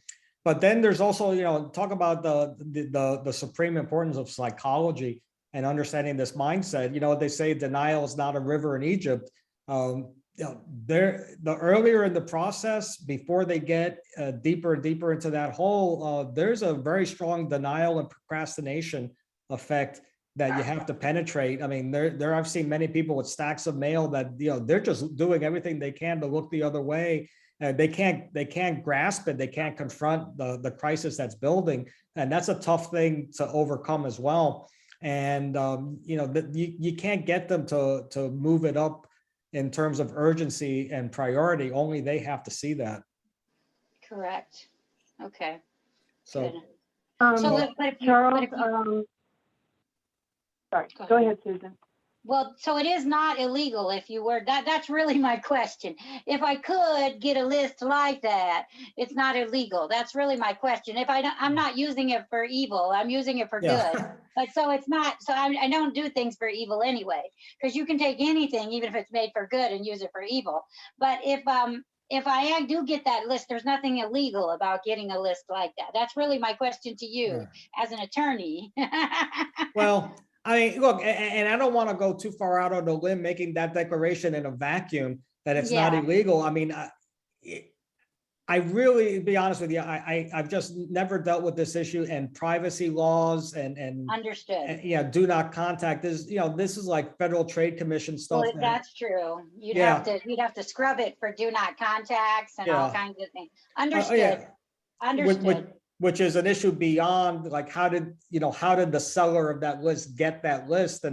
But then there's also, you know, talk about the supreme importance of psychology and understanding this mindset. You know, they say denial is not a river in Egypt. You know, the earlier in the process, before they get deeper and deeper into that hole, there's a very strong denial and procrastination effect that you have to penetrate. I mean, I've seen many people with stacks of mail that, you know, they're just doing everything they can to look the other way. They can't grasp it. They can't confront the crisis that's building. And that's a tough thing to overcome as well. And, you know, you can't get them to move it up in terms of urgency and priority. Only they have to see that. Correct. Okay. So, Charles, sorry, go ahead, Susan. Well, so it is not illegal if you were, that's really my question. If I could get a list like that, it's not illegal. That's really my question. If I'm not using it for evil, I'm using it for good. But so it's not, so I don't do things for evil anyway, because you can take anything, even if it's made for good, and use it for evil. But if I do get that list, there's nothing illegal about getting a list like that. That's really my question to you as an attorney. well, I mean, look, and I don't want to go too far out on the limb making that declaration in a vacuum that it's not illegal. I mean, I really, to be honest with you, I've just never dealt with this issue, and privacy laws and Understood. yeah, do not contact is, this is like Federal Trade Commission stuff. Well, that's true. You'd Yeah. have to scrub it for do not contacts and all Yeah. kinds of things. Yeah. Understood. Understood. Which is an issue beyond, like, how did the seller of that list get that list,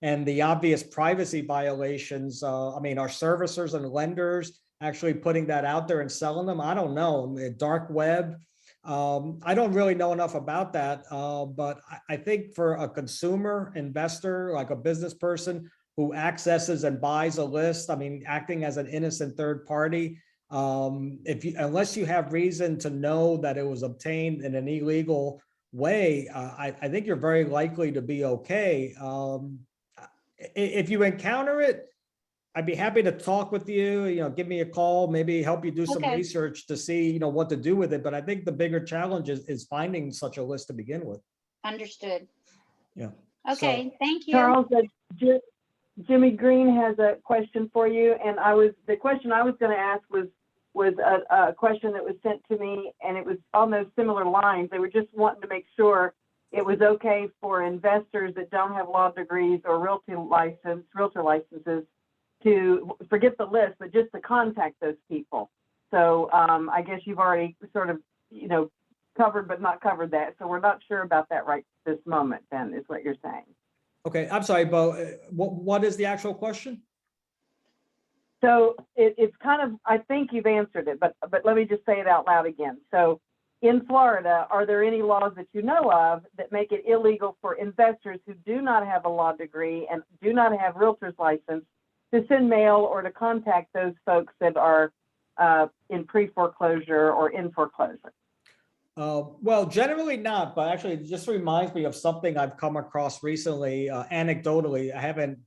and the obvious privacy violations. I mean, are servicers and lenders actually putting that out there and selling them? I don't know. The dark web. I don't really know enough about that, but I think for a consumer investor, like a business person who accesses and buys a list, I mean, acting as an innocent third party, unless you have reason to know that it was obtained in an illegal way, I think you're very likely to be okay. If you encounter it, I'd be happy to talk with you, give me a call, maybe help you do some Okay. research to see, what to do with it. But I think the bigger challenge is finding such a list to begin with. Understood. Yeah. Okay, thank you. Charles, Jimmy Green has a question for you, and the question I was going to ask was a question that was sent to me, and it was on those similar lines. They were just wanting to make sure it was okay for investors that don't have law degrees or realtor licenses to forget the list, but just to contact those people. So I guess you've already sort of, covered but not covered that. So we're not sure about that right this moment, then, is what you're saying. Okay, I'm sorry, Bo, what is the actual question? So it's kind of, I think you've answered it, but let me just say it out loud again. So in Florida, are there any laws that you know of that make it illegal for investors who do not have a law degree and do not have realtor's license to send mail or to contact those folks that are in pre-foreclosure or in foreclosure? Well, generally not, but actually it just reminds me of something I've come across recently, anecdotally. I haven't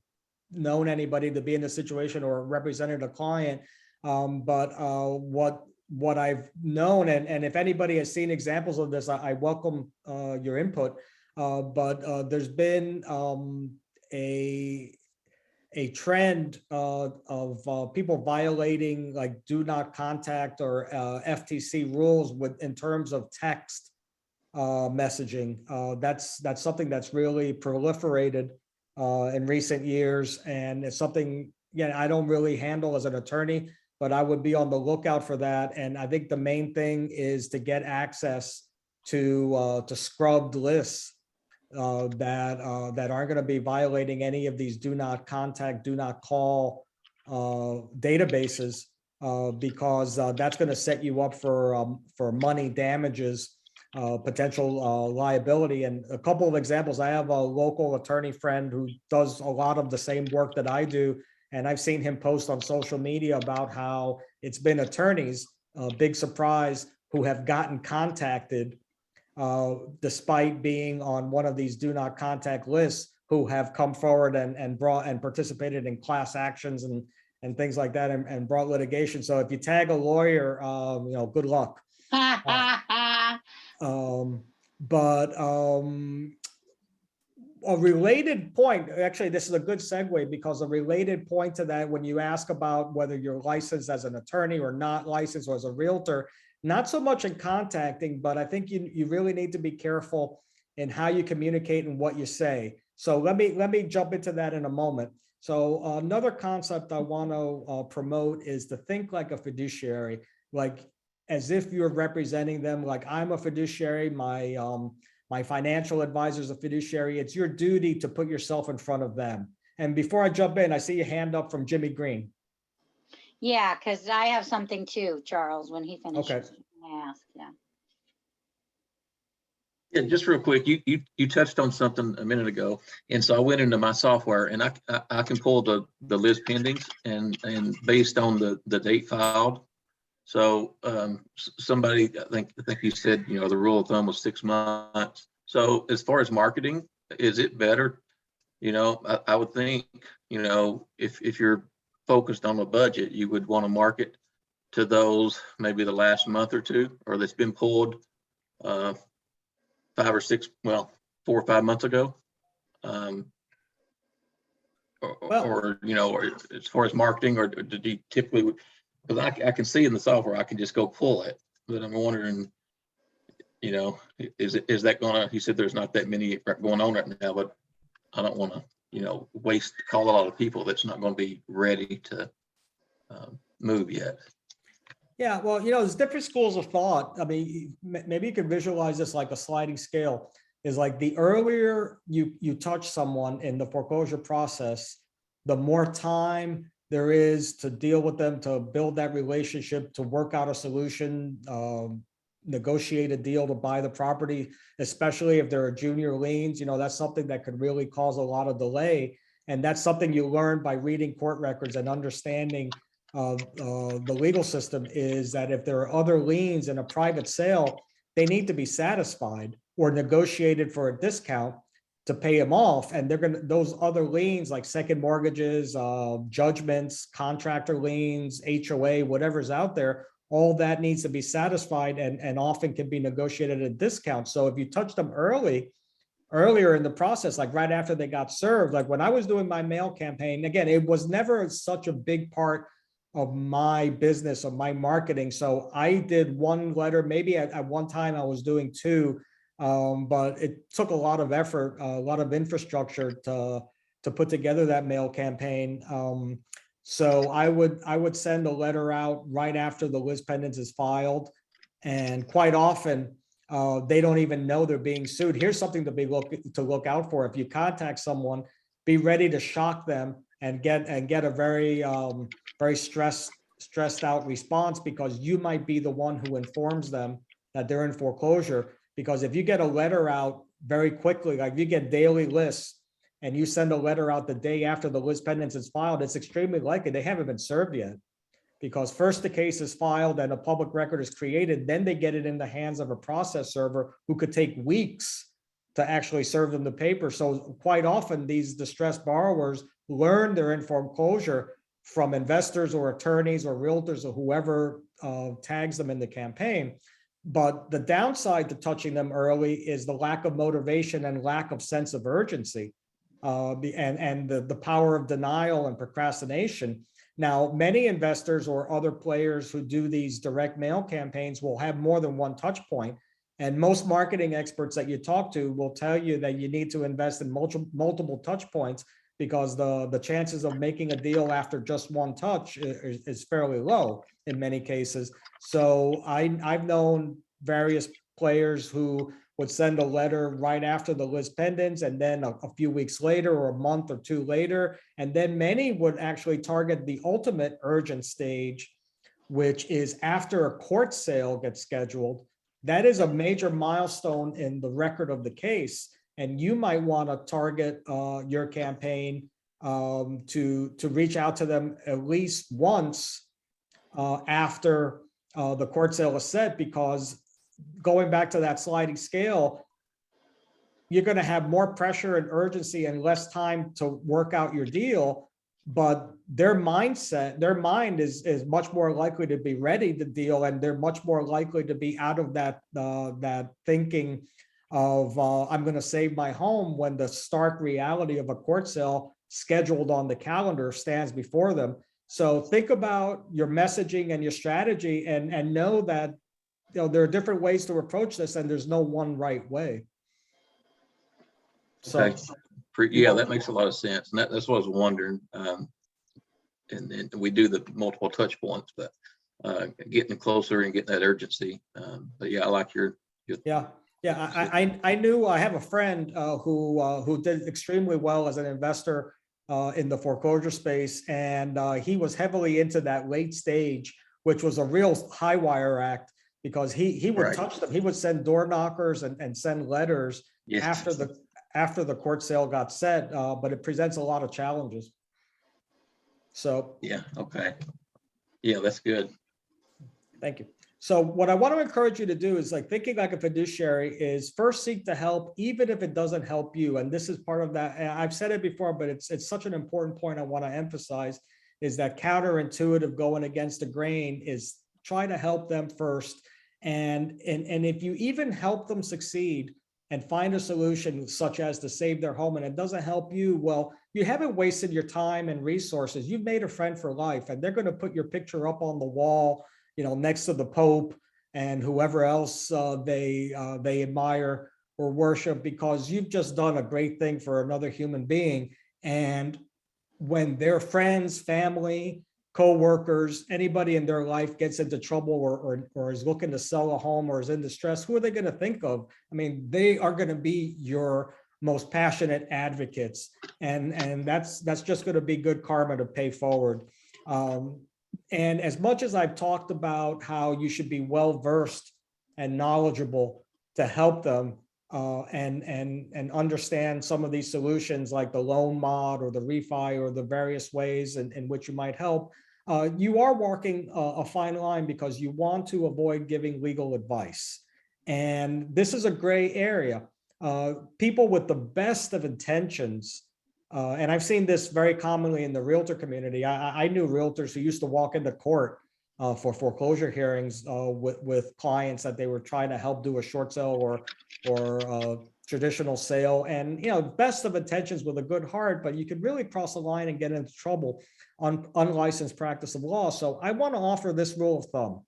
known anybody to be in this situation or represented a client, but what I've known, and if anybody has seen examples of this, I welcome your input, but there's been a trend of people violating like do not contact or FTC rules in terms of text messaging. That's something that's really proliferated in recent years, and it's something I don't really handle as an attorney, but I would be on the lookout for that. And I think the main thing is to get access to scrubbed lists that aren't going to be violating any of these do not contact, do not call databases, because that's going to set you up for money damages, potential liability. And a couple of examples, I have a local attorney friend who does a lot of the same work that I do, and I've seen him post on social media about how it's been attorneys, big surprise, who have gotten contacted despite being on one of these do not contact lists, who have come forward and brought and participated in class actions and things like that, and brought litigation. So if you tag a lawyer, good luck. A related point, actually, this is a good segue, because a related point to that, when you ask about whether you're licensed as an attorney or not licensed or as a realtor, not so much in contacting, but I think you really need to be careful in how you communicate and what you say. So let me jump into that in a moment. So another concept I want to promote is to think like a fiduciary, like as if you're representing them. Like, I'm a fiduciary, my financial advisor is a fiduciary. It's your duty to put yourself in front of them. And before I jump in, I see a hand up from Jimmy Green. Yeah, because I have something too, Charles, when he finishes. Okay. Ask, yeah. Yeah, just real quick, you touched on something a minute ago, and so I went into my software and I can pull the list pendings and based on the date filed. So somebody, I think you said, the rule of thumb was 6 months. So as far as marketing, is it better? I would think, if you're focused on a budget, you would want to market to those maybe the last month or two, or that's been pulled 5 or 6, 4 or 5 months ago. Or as far as marketing, or did you typically because I can see in the software, I can just go pull it, but I'm wondering, is that gonna, he said there's not that many going on right now, but I don't want to, call a lot of people that's not going to be ready to move yet. Yeah, well, there's different schools of thought. I mean, maybe you could visualize this like a sliding scale. Is like the earlier you touch someone in the foreclosure process, the more time there is to deal with them, to build that relationship, to work out a solution, negotiate a deal to buy the property, especially if there are junior liens. That's something that could really cause a lot of delay. And that's something you learn by reading court records and understanding the legal system, is that if there are other liens in a private sale, they need to be satisfied or negotiated for a discount to pay them off. And those other liens like second mortgages, judgments, contractor liens, HOA, whatever's out there, all that needs to be satisfied and often can be negotiated at a discount. So if you touch them earlier in the process, like right after they got served, like when I was doing my mail campaign, again, it was never such a big part of my business, of my marketing. So I did one letter, maybe at one time I was doing two, but it took a lot of effort, a lot of infrastructure to put together that mail campaign. So I would send a letter out right after the lis pendens is filed, and quite often they don't even know they're being sued. Here's something to look out for. If you contact someone, be ready to shock them and get a very stressed out response, because you might be the one who informs them that they're in foreclosure. Because if you get a letter out very quickly, like you get daily lists and you send a letter out the day after the lis pendens is filed, it's extremely likely they haven't been served yet. Because first the case is filed and a public record is created, then they get it in the hands of a process server who could take weeks to actually serve them the paper. So quite often these distressed borrowers learn they're in foreclosure from investors or attorneys or realtors or whoever tags them in the campaign. But the downside to touching them early is the lack of motivation and lack of sense of urgency, and the power of denial and procrastination. Now, many investors or other players who do these direct mail campaigns will have more than one touch point. And most marketing experts that you talk to will tell you that you need to invest in multiple touch points, because the chances of making a deal after just one touch is fairly low in many cases. So I've known various players who would send a letter right after the lis pendens, and then a few weeks later or a month or two later. And then many would actually target the ultimate urgent stage, which is after a court sale gets scheduled. That is a major milestone in the record of the case. And you might want to target your campaign to reach out to them at least once after the court sale is set, because going back to that sliding scale, you're going to have more pressure and urgency and less time to work out your deal. But their mind is much more likely to be ready to deal, and they're much more likely to be out of that thinking of I'm going to save my home, when the stark reality of a court sale scheduled on the calendar stands before them. So think about your messaging and your strategy, and know that there are different ways to approach this, and there's no one right way. So, okay. Yeah, that makes a lot of sense, and that's what I was wondering. And then we do the multiple touch points, but getting closer and getting that urgency. But yeah, I like your yeah. I knew, I have a friend who did extremely well as an investor in the foreclosure space, and he was heavily into that late stage, which was a real high wire act, because he would touch them. He would send door knockers and send letters after the court sale got set, but it presents a lot of challenges. So yeah, okay, yeah, that's good. Thank you. So what I want to encourage you to do is, like, thinking like a fiduciary is first seek to help, even if it doesn't help you. And this is part of that. And I've said it before, but it's such an important point I want to emphasize, is that counterintuitive, going against the grain, is try to help them first. And if you even help them succeed, and find a solution such as to save their home and it doesn't help you, well, you haven't wasted your time and resources. You've made a friend for life, and they're going to put your picture up on the wall, next to the Pope and whoever else they admire or worship, because you've just done a great thing for another human being. And when their friends, family, co-workers, anybody in their life gets into trouble or is looking to sell a home or is in distress, who are they going to think of? I mean, they are going to be your most passionate advocates, and that's just going to be good karma to pay forward. And as much as I've talked about how you should be well-versed and knowledgeable to help them and understand some of these solutions like the loan mod or the refi or the various ways in which you might help, you are walking a fine line because you want to avoid giving legal advice. And this is a gray area. People with the best of intentions, and I've seen this very commonly in the realtor community. I knew realtors who used to walk into court for foreclosure hearings with clients that they were trying to help do a short sale or traditional sale. And, best of intentions with a good heart, but you could really cross the line and get into trouble on unlicensed practice of law. So I want to offer this rule of thumb,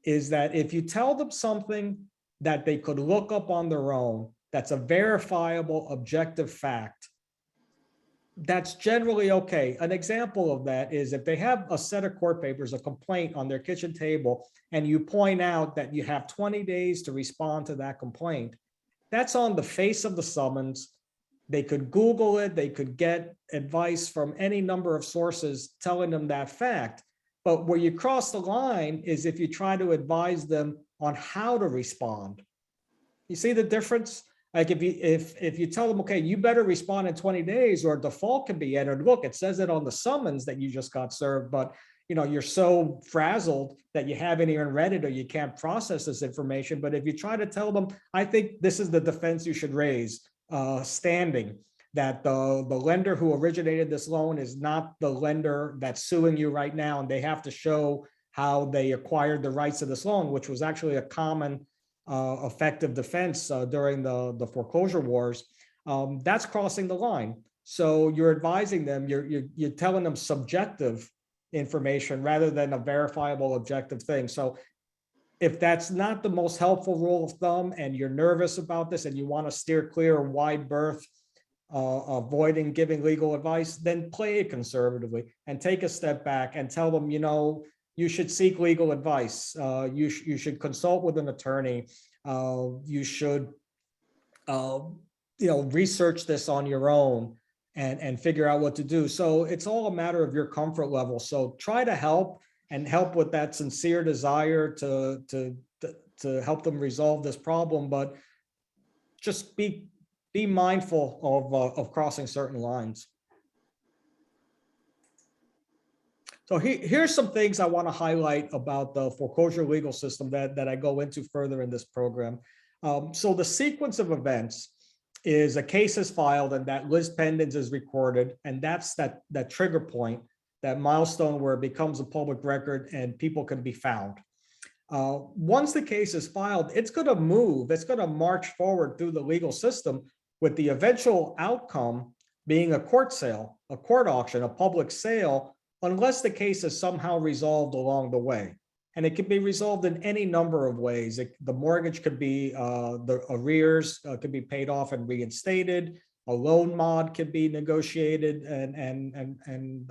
is that if you tell them something that they could look up on their own, that's a verifiable, objective fact, that's generally okay. An example of that is if they have a set of court papers, a complaint on their kitchen table, and you point out that you have 20 days to respond to that complaint, that's on the face of the summons. They could Google it. They could get advice from any number of sources telling them that fact. But where you cross the line is if you try to advise them on how to respond. You see the difference? Like if you tell them, okay, you better respond in 20 days or a default can be entered. Look, it says it on the summons that you just got served, but you're so frazzled that you haven't even read it or you can't process this information. But if you try to tell them, I think this is the defense you should raise, standing, that the lender who originated this loan is not the lender that's suing you right now, and they have to show how they acquired the rights of this loan, which was actually a common effective defense during the foreclosure wars. That's crossing the line. So you're advising them, you're telling them subjective information rather than a verifiable objective thing. So if that's not the most helpful rule of thumb and you're nervous about this and you want to steer clear of wide berth, avoiding giving legal advice, then play it conservatively and take a step back and tell them, you should seek legal advice. You should consult with an attorney. You should, research this on your own and figure out what to do. So it's all a matter of your comfort level. So try to help with that sincere desire to help them resolve this problem, but just be mindful of crossing certain lines. So here's some things I want to highlight about the foreclosure legal system that I go into further in this program. So the sequence of events is a case is filed and that lis pendens is recorded, and that's that trigger point, that milestone where it becomes a public record and people can be found. Once the case is filed, it's going to march forward through the legal system with the eventual outcome being a court sale, a court auction, a public sale, unless the case is somehow resolved along the way. And it can be resolved in any number of ways. The mortgage could be, the arrears could be paid off and reinstated. A loan mod could be negotiated and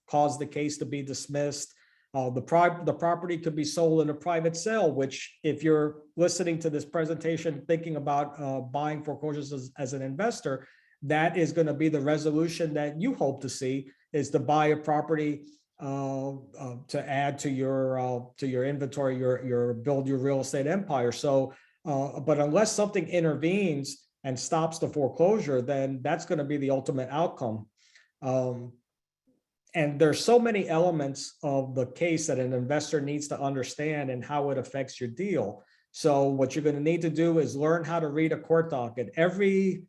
cause the case to be dismissed. The property could be sold in a private sale, which if you're listening to this presentation thinking about buying foreclosures as an investor, that is going to be the resolution that you hope to see, is to buy a property to add to your inventory, build your real estate empire. So, but unless something intervenes and stops the foreclosure, then that's going to be the ultimate outcome. And there's so many elements of the case that an investor needs to understand and how it affects your deal. So what you're going to need to do is learn how to read a court docket. Every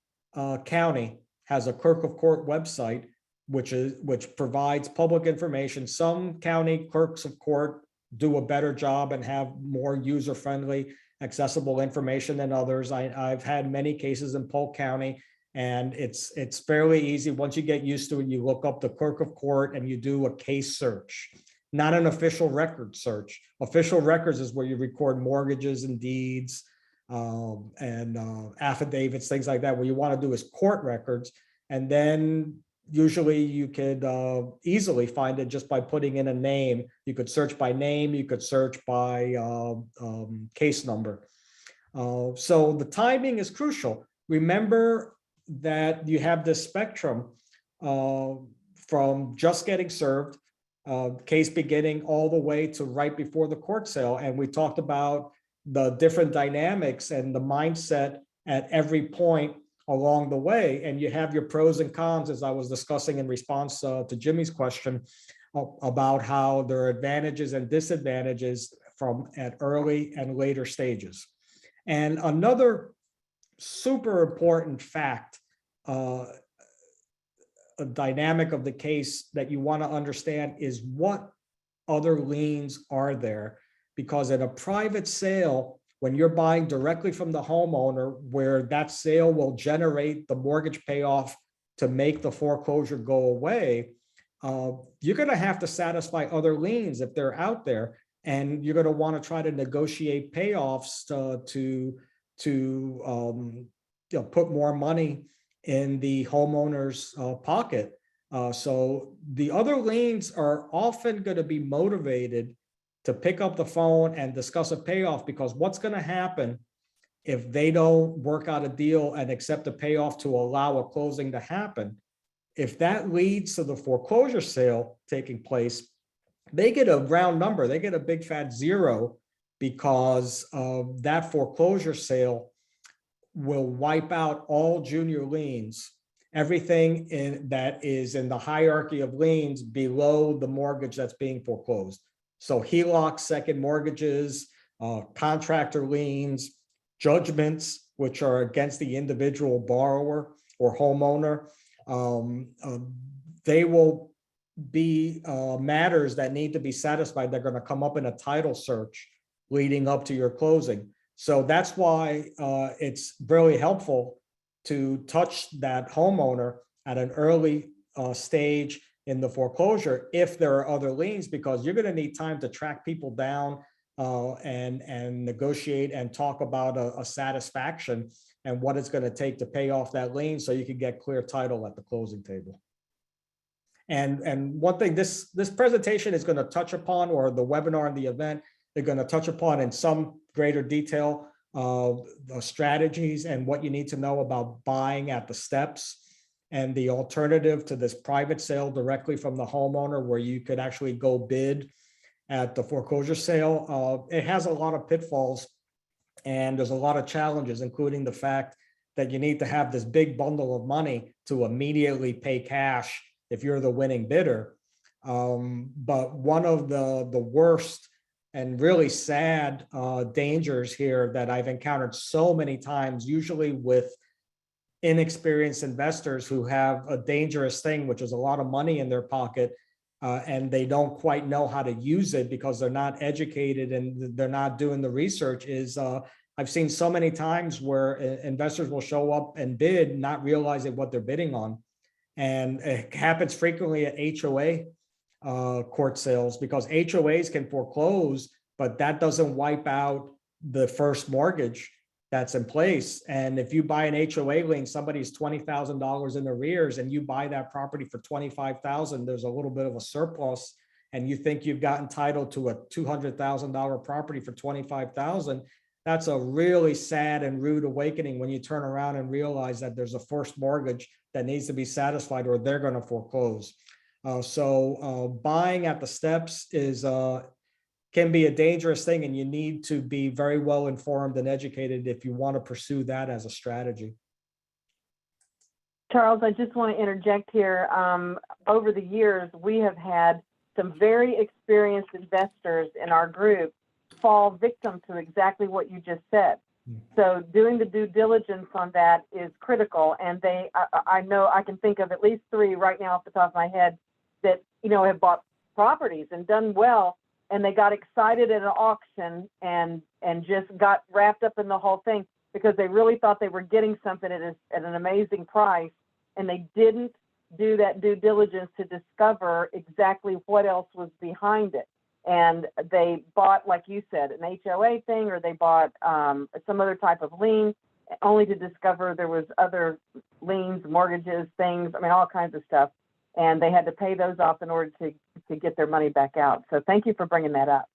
county has a clerk of court website, which provides public information. Some county clerks of court do a better job and have more user-friendly accessible information than others. I've had many cases in Polk County, and it's fairly easy. Once you get used to it, you look up the clerk of court and you do a case search, not an official record search. Official records is where you record mortgages and deeds and affidavits, things like that. What you want to do is court records, and then usually you could easily find it just by putting in a name. You could search by name, you could search by case number. So the timing is crucial. Remember that you have this spectrum from just getting served, case beginning, all the way to right before the court sale. And we talked about the different dynamics and the mindset at every point along the way. And you have your pros and cons, as I was discussing in response to Jimmy's question about how there are advantages and disadvantages from at early and later stages. And another super important fact, a dynamic of the case that you want to understand is what other liens are there. Because in a private sale, when you're buying directly from the homeowner, where that sale will generate the mortgage payoff to make the foreclosure go away, you're going to have to satisfy other liens if they're out there. And you're going to want to try to negotiate payoffs to put more money in the homeowner's pocket. So the other liens are often going to be motivated to pick up the phone and discuss a payoff, because what's going to happen if they don't work out a deal and accept a payoff to allow a closing to happen? If that leads to the foreclosure sale taking place, they get a round number, they get a big fat zero, because that foreclosure sale will wipe out all junior liens, everything that is in the hierarchy of liens below the mortgage that's being foreclosed. So HELOCs, second mortgages, contractor liens, judgments, which are against the individual borrower or homeowner, they will be matters that need to be satisfied. They're going to come up in a title search leading up to your closing. So that's why it's really helpful to touch that homeowner at an early stage in the foreclosure if there are other liens, because you're going to need time to track people down and negotiate and talk about a satisfaction and what it's going to take to pay off that lien so you can get clear title at the closing table. And one thing this presentation is going to touch upon, or the webinar and the event, they're going to touch upon in some greater detail the strategies and what you need to know about buying at the steps, and the alternative to this private sale directly from the homeowner, where you could actually go bid at the foreclosure sale. It has a lot of pitfalls, and there's a lot of challenges, including the fact that you need to have this big bundle of money to immediately pay cash if you're the winning bidder. But one of the worst and really sad dangers here that I've encountered so many times, usually with inexperienced investors who have a dangerous thing, which is a lot of money in their pocket, and they don't quite know how to use it because they're not educated and they're not doing the research, is I've seen so many times where investors will show up and bid not realizing what they're bidding on. And it happens frequently at HOA court sales, because HOAs can foreclose, but that doesn't wipe out the first mortgage that's in place. And if you buy an HOA lien, somebody's $20,000 in arrears, and you buy that property for $25,000, there's a little bit of a surplus, and you think you've got entitled to a $200,000 property for $25,000. That's a really sad and rude awakening when you turn around and realize that there's a first mortgage that needs to be satisfied, or they're going to foreclose. So buying at the steps can be a dangerous thing, and you need to be very well informed and educated if you want to pursue that as a strategy. Charles, I just want to interject here. Over the years, we have had some very experienced investors in our group fall victim to exactly what you just said. So doing the due diligence on that is critical. And I know I can think of at least 3 right now off the top of my head that, have bought properties and done well. and they got excited at an auction and just got wrapped up in the whole thing because they really thought they were getting something at an amazing price, and they didn't do that due diligence to discover exactly what else was behind it. And they bought, like you said, an HOA thing, or they bought some other type of lien, only to discover there was other liens, mortgages, things, I mean, all kinds of stuff. And they had to pay those off in order to get their money back out. So thank you for bringing that up.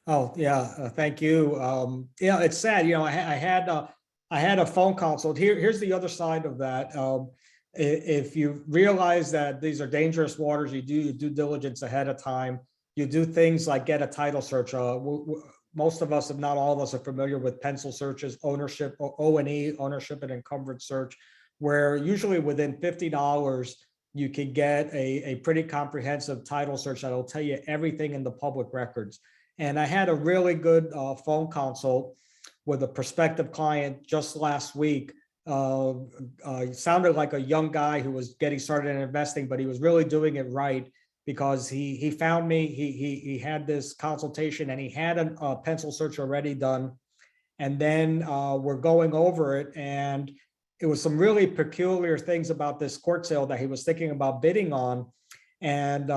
Oh, yeah, thank you. Yeah, it's sad, you know, I had a phone consult. Here's the other side of that. If you realize that these are dangerous waters, you do your due diligence ahead of time. You do things like get a title search. Most of us, if not all of us, are familiar with pencil searches, ownership, O&E, ownership and encumbrance search, where usually within $50, you can get a pretty comprehensive title search that'll tell you everything in the public records. And I had a really good phone consult with a prospective client just last week. Sounded like a young guy who was getting started in investing, but he was really doing it right, because he found me, he had this consultation and he had a pencil search already done. And then we're going over it, and it was some really peculiar things about this court sale that he was thinking about bidding on. And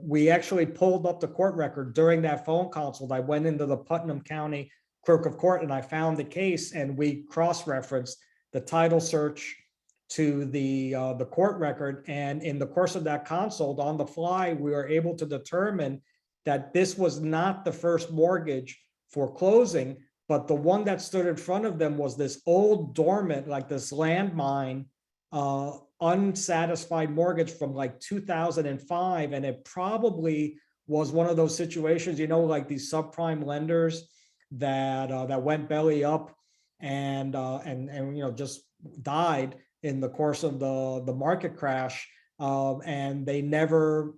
we actually pulled up the court record during that phone consult. I went into the Putnam County Clerk of Court and I found the case, and we cross-referenced the title search to the court record. And in the course of that consult, on the fly, we were able to determine that this was not the first mortgage foreclosing, but the one that stood in front of them was this old dormant, like this landmine, unsatisfied mortgage from like 2005. And it probably was one of those situations, you know, like these subprime lenders that went belly up and you know, just died in the course of the market crash, and they never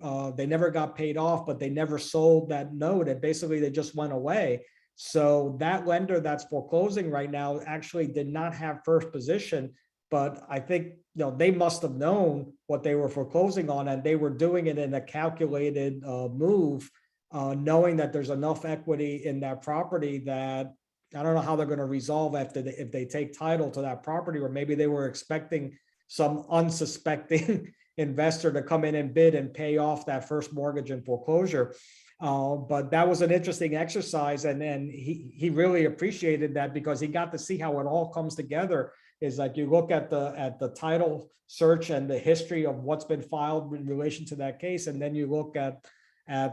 got paid off, but they never sold that note, and basically they just went away. So that lender that's foreclosing right now actually did not have first position, but I think, you know, they must have known what they were foreclosing on, and they were doing it in a calculated move, knowing that there's enough equity in that property that I don't know how they're going to resolve if they take title to that property, or maybe they were expecting some unsuspecting investor to come in and bid and pay off that first mortgage in foreclosure. But that was an interesting exercise, and then he really appreciated that, because he got to see how it all comes together. Is like you look at the title search and the history of what's been filed in relation to that case, and then you look at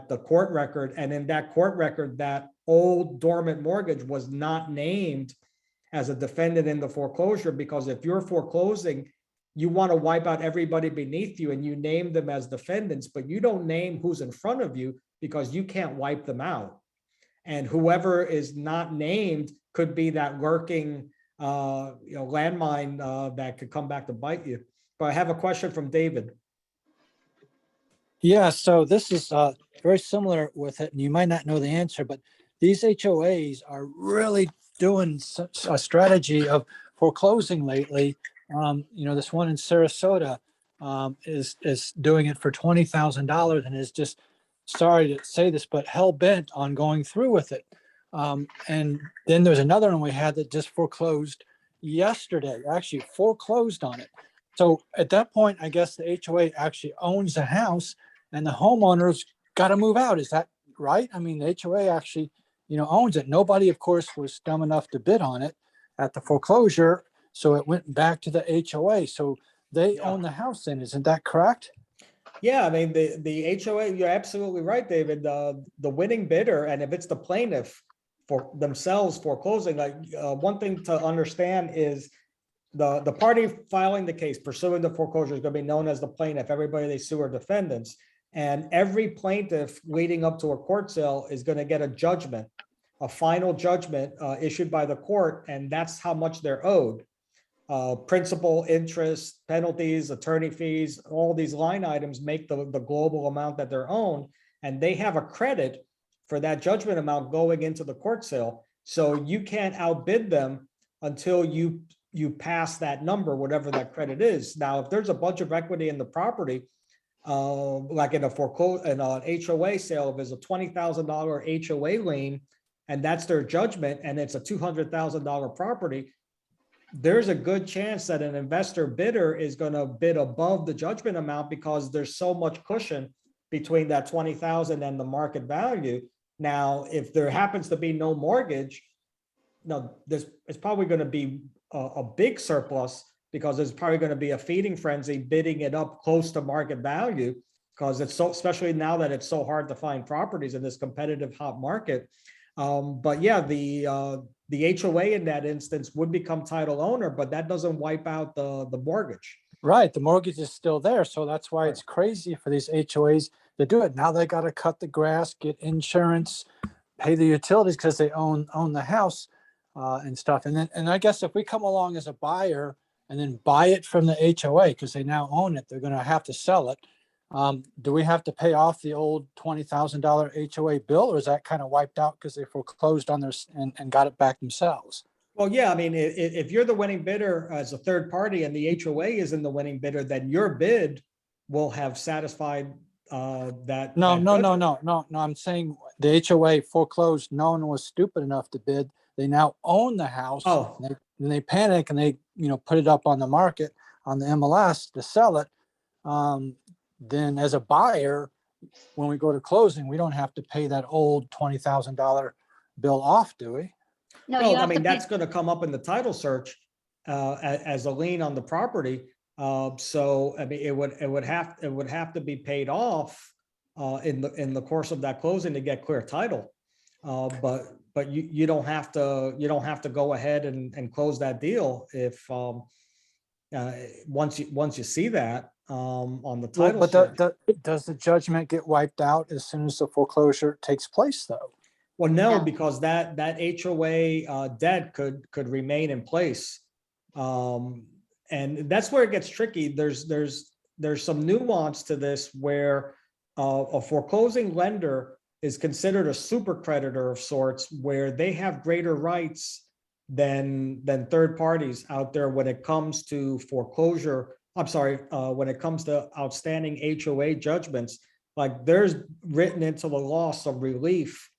the court record, and in that court record, that old dormant mortgage was not named as a defendant in the foreclosure, because if you're foreclosing, you want to wipe out everybody beneath you and you name them as defendants, but you don't name who's in front of you because you can't wipe them out. And whoever is not named could be that lurking you know, landmine that could come back to bite you. But I have a question from David. Yeah, so this is very similar with it, and you might not know the answer, but these HOAs are really doing a strategy of foreclosing lately. You know, this one in Sarasota is doing it for $20,000 and is just, sorry to say this, but hell bent on going through with it. And then there's another one we had that just foreclosed yesterday, actually foreclosed on it. So at that point, I guess the HOA actually owns the house and the homeowners got to move out. Is that right? I mean, the HOA actually, you know, owns it. Nobody, of course, was dumb enough to bid on it at the foreclosure. So it went back to the HOA. So they own the house then, isn't that correct? Yeah, I mean, the HOA, you're absolutely right, David. The winning bidder, and if it's the plaintiff for themselves foreclosing, like one thing to understand is the party filing the case, pursuing the foreclosure, is going to be known as the plaintiff. Everybody they sue are defendants. And every plaintiff leading up to a court sale is going to get a judgment, a final judgment issued by the court, and that's how much they're owed. Principal, interest, penalties, attorney fees, all these line items make the global amount that they're owed, and they have a credit for that judgment amount going into the court sale. So you can't outbid them until you pass that number, whatever that credit is. Now, if there's a bunch of equity in the property, like in a in an HOA sale, if there's a $20,000 HOA lien and that's their judgment and it's a $200,000 property, there's a good chance that an investor bidder is going to bid above the judgment amount because there's so much cushion between that 20,000 and the market value. Now, if there happens to be no mortgage, no, it's probably going to be a big surplus because there's probably going to be a feeding frenzy bidding it up close to market value because it's so, especially now that it's so hard to find properties in this competitive hot market. But yeah, the HOA in that instance would become title owner, but that doesn't wipe out the mortgage. Right, the mortgage is still there, so that's why it's crazy for these HOAs to do it. Now they got to cut the grass, get insurance, pay the utilities because they own the house and stuff. And I guess if we come along as a buyer and then buy it from the HOA because they now own it, they're going to have to sell it. Do we have to pay off the old $20,000 HOA bill, or is that kind of wiped out because they foreclosed on their and got it back themselves? Well, yeah, I mean, if you're the winning bidder as a third party and the HOA is in the winning bidder, then your bid will have satisfied that. No. I'm saying the HOA foreclosed. No one was stupid enough to bid. They now own the house. Oh, and they panic and they put it up on the market on the MLS to sell it. Then as a buyer, when we go to closing, we don't have to pay that old $20,000 bill off, do we? No, well, you I have mean, to that's pay. going to come up in the title search as a lien on the property. So I mean, it would have to be paid off in the course of that closing to get clear title. But you don't have to go ahead and close that deal if once you see that on the title. Well, but does the judgment get wiped out as soon as the foreclosure takes place, though? Well, no, No. because that HOA debt could remain in place, and that's where it gets tricky. There's some nuance to this where a foreclosing lender is considered a super creditor of sorts, where they have greater rights than third parties out there when it comes to foreclosure. I'm sorry, when it comes to outstanding HOA judgments. Like there's written into the law some relief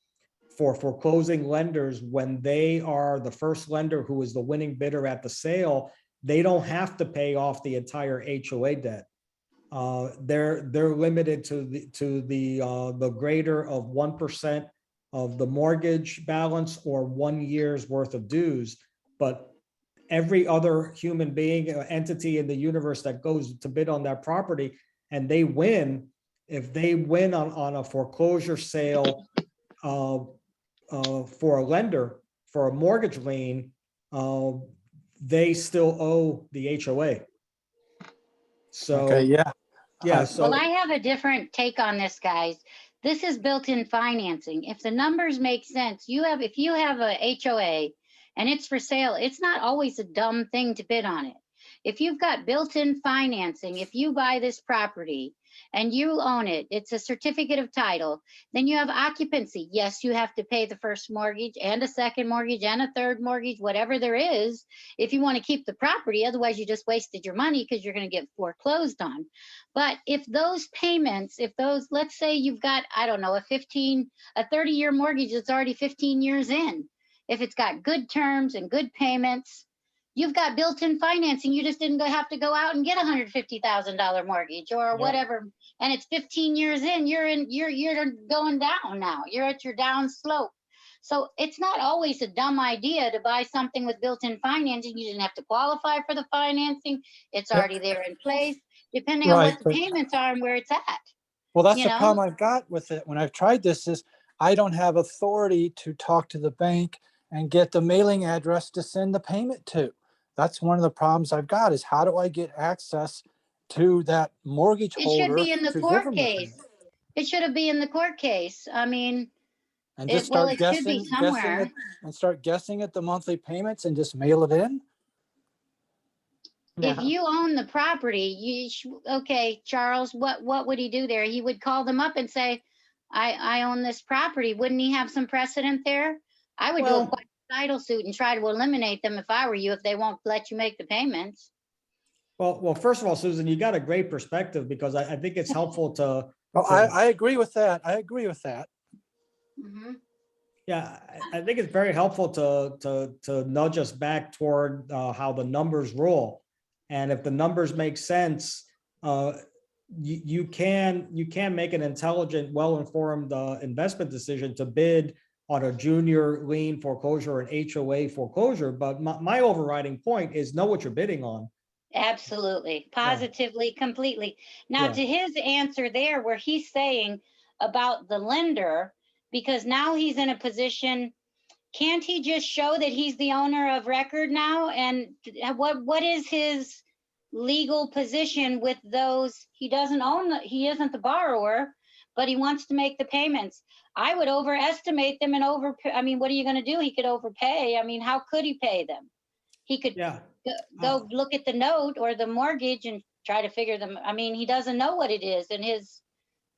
for foreclosing lenders when they are the first lender who is the winning bidder at the sale. They don't have to pay off the entire HOA debt. They're limited to the greater of 1% of the mortgage balance or 1 year's worth of dues. But every other human being or entity in the universe that goes to bid on that property and they win, if they win on a foreclosure sale for a lender, for a mortgage lien, they still owe the HOA. So, okay, yeah. Yeah. So, Well, I have a different take on this, guys. This is built-in financing. If the numbers make sense, if you have a HOA and it's for sale, it's not always a dumb thing to bid on it. If you've got built-in financing, if you buy this property and you own it, it's a certificate of title, then you have occupancy. Yes, you have to pay the first mortgage and a second mortgage and a third mortgage, whatever there is, if you want to keep the property. Otherwise, you just wasted your money because you're going to get foreclosed on. But if those payments, let's say you've got, I don't know, a 30-year mortgage that's already 15 years in. If it's got good terms and good payments, you've got built-in financing. You just didn't have to go out and get a $150,000 mortgage or whatever. And it's 15 years in, you're going down now. You're at your down slope. So it's not always a dumb idea to buy something with built-in financing. You didn't have to qualify for the financing. It's already there in place, depending on what the payments are and where it's at. Well, that's the problem I've got with it when I've tried this is I don't have authority to talk to the bank and get the mailing address to send the payment to. That's one of the problems I've got is how do I get access to that mortgage holder? It should be in the court case. It should be in the court case. I mean, and just start guessing at the monthly payments and just mail it in. If you own the property, okay, Charles, what would he do there? He would call them up and say, I own this property. Wouldn't he have some precedent there? I would do a title suit and try to eliminate them if I were you, if they won't let you make the payments. Well, first of all, Susan, you got a great perspective because I think it's helpful to, Well, I agree with that. I agree with that. Mhm. yeah, I think it's very helpful to nudge us back toward how the numbers roll. And if the numbers make sense, you can make an intelligent, well-informed investment decision to bid on a junior lien foreclosure or an HOA foreclosure. But my overriding point is know what you're bidding on. Absolutely, positively, completely. Now, Yeah. to his answer there, where he's saying about the lender, because now he's in a position, can't he just show that he's the owner of record now? And what is his legal position with those? He doesn't own, he isn't the borrower, but he wants to make the payments. I would overestimate them and I mean, what are you going to do? He could overpay. I mean, how could he pay them? He could Yeah. go look at the note or the mortgage and try to figure them. I mean, he doesn't know what it is. In his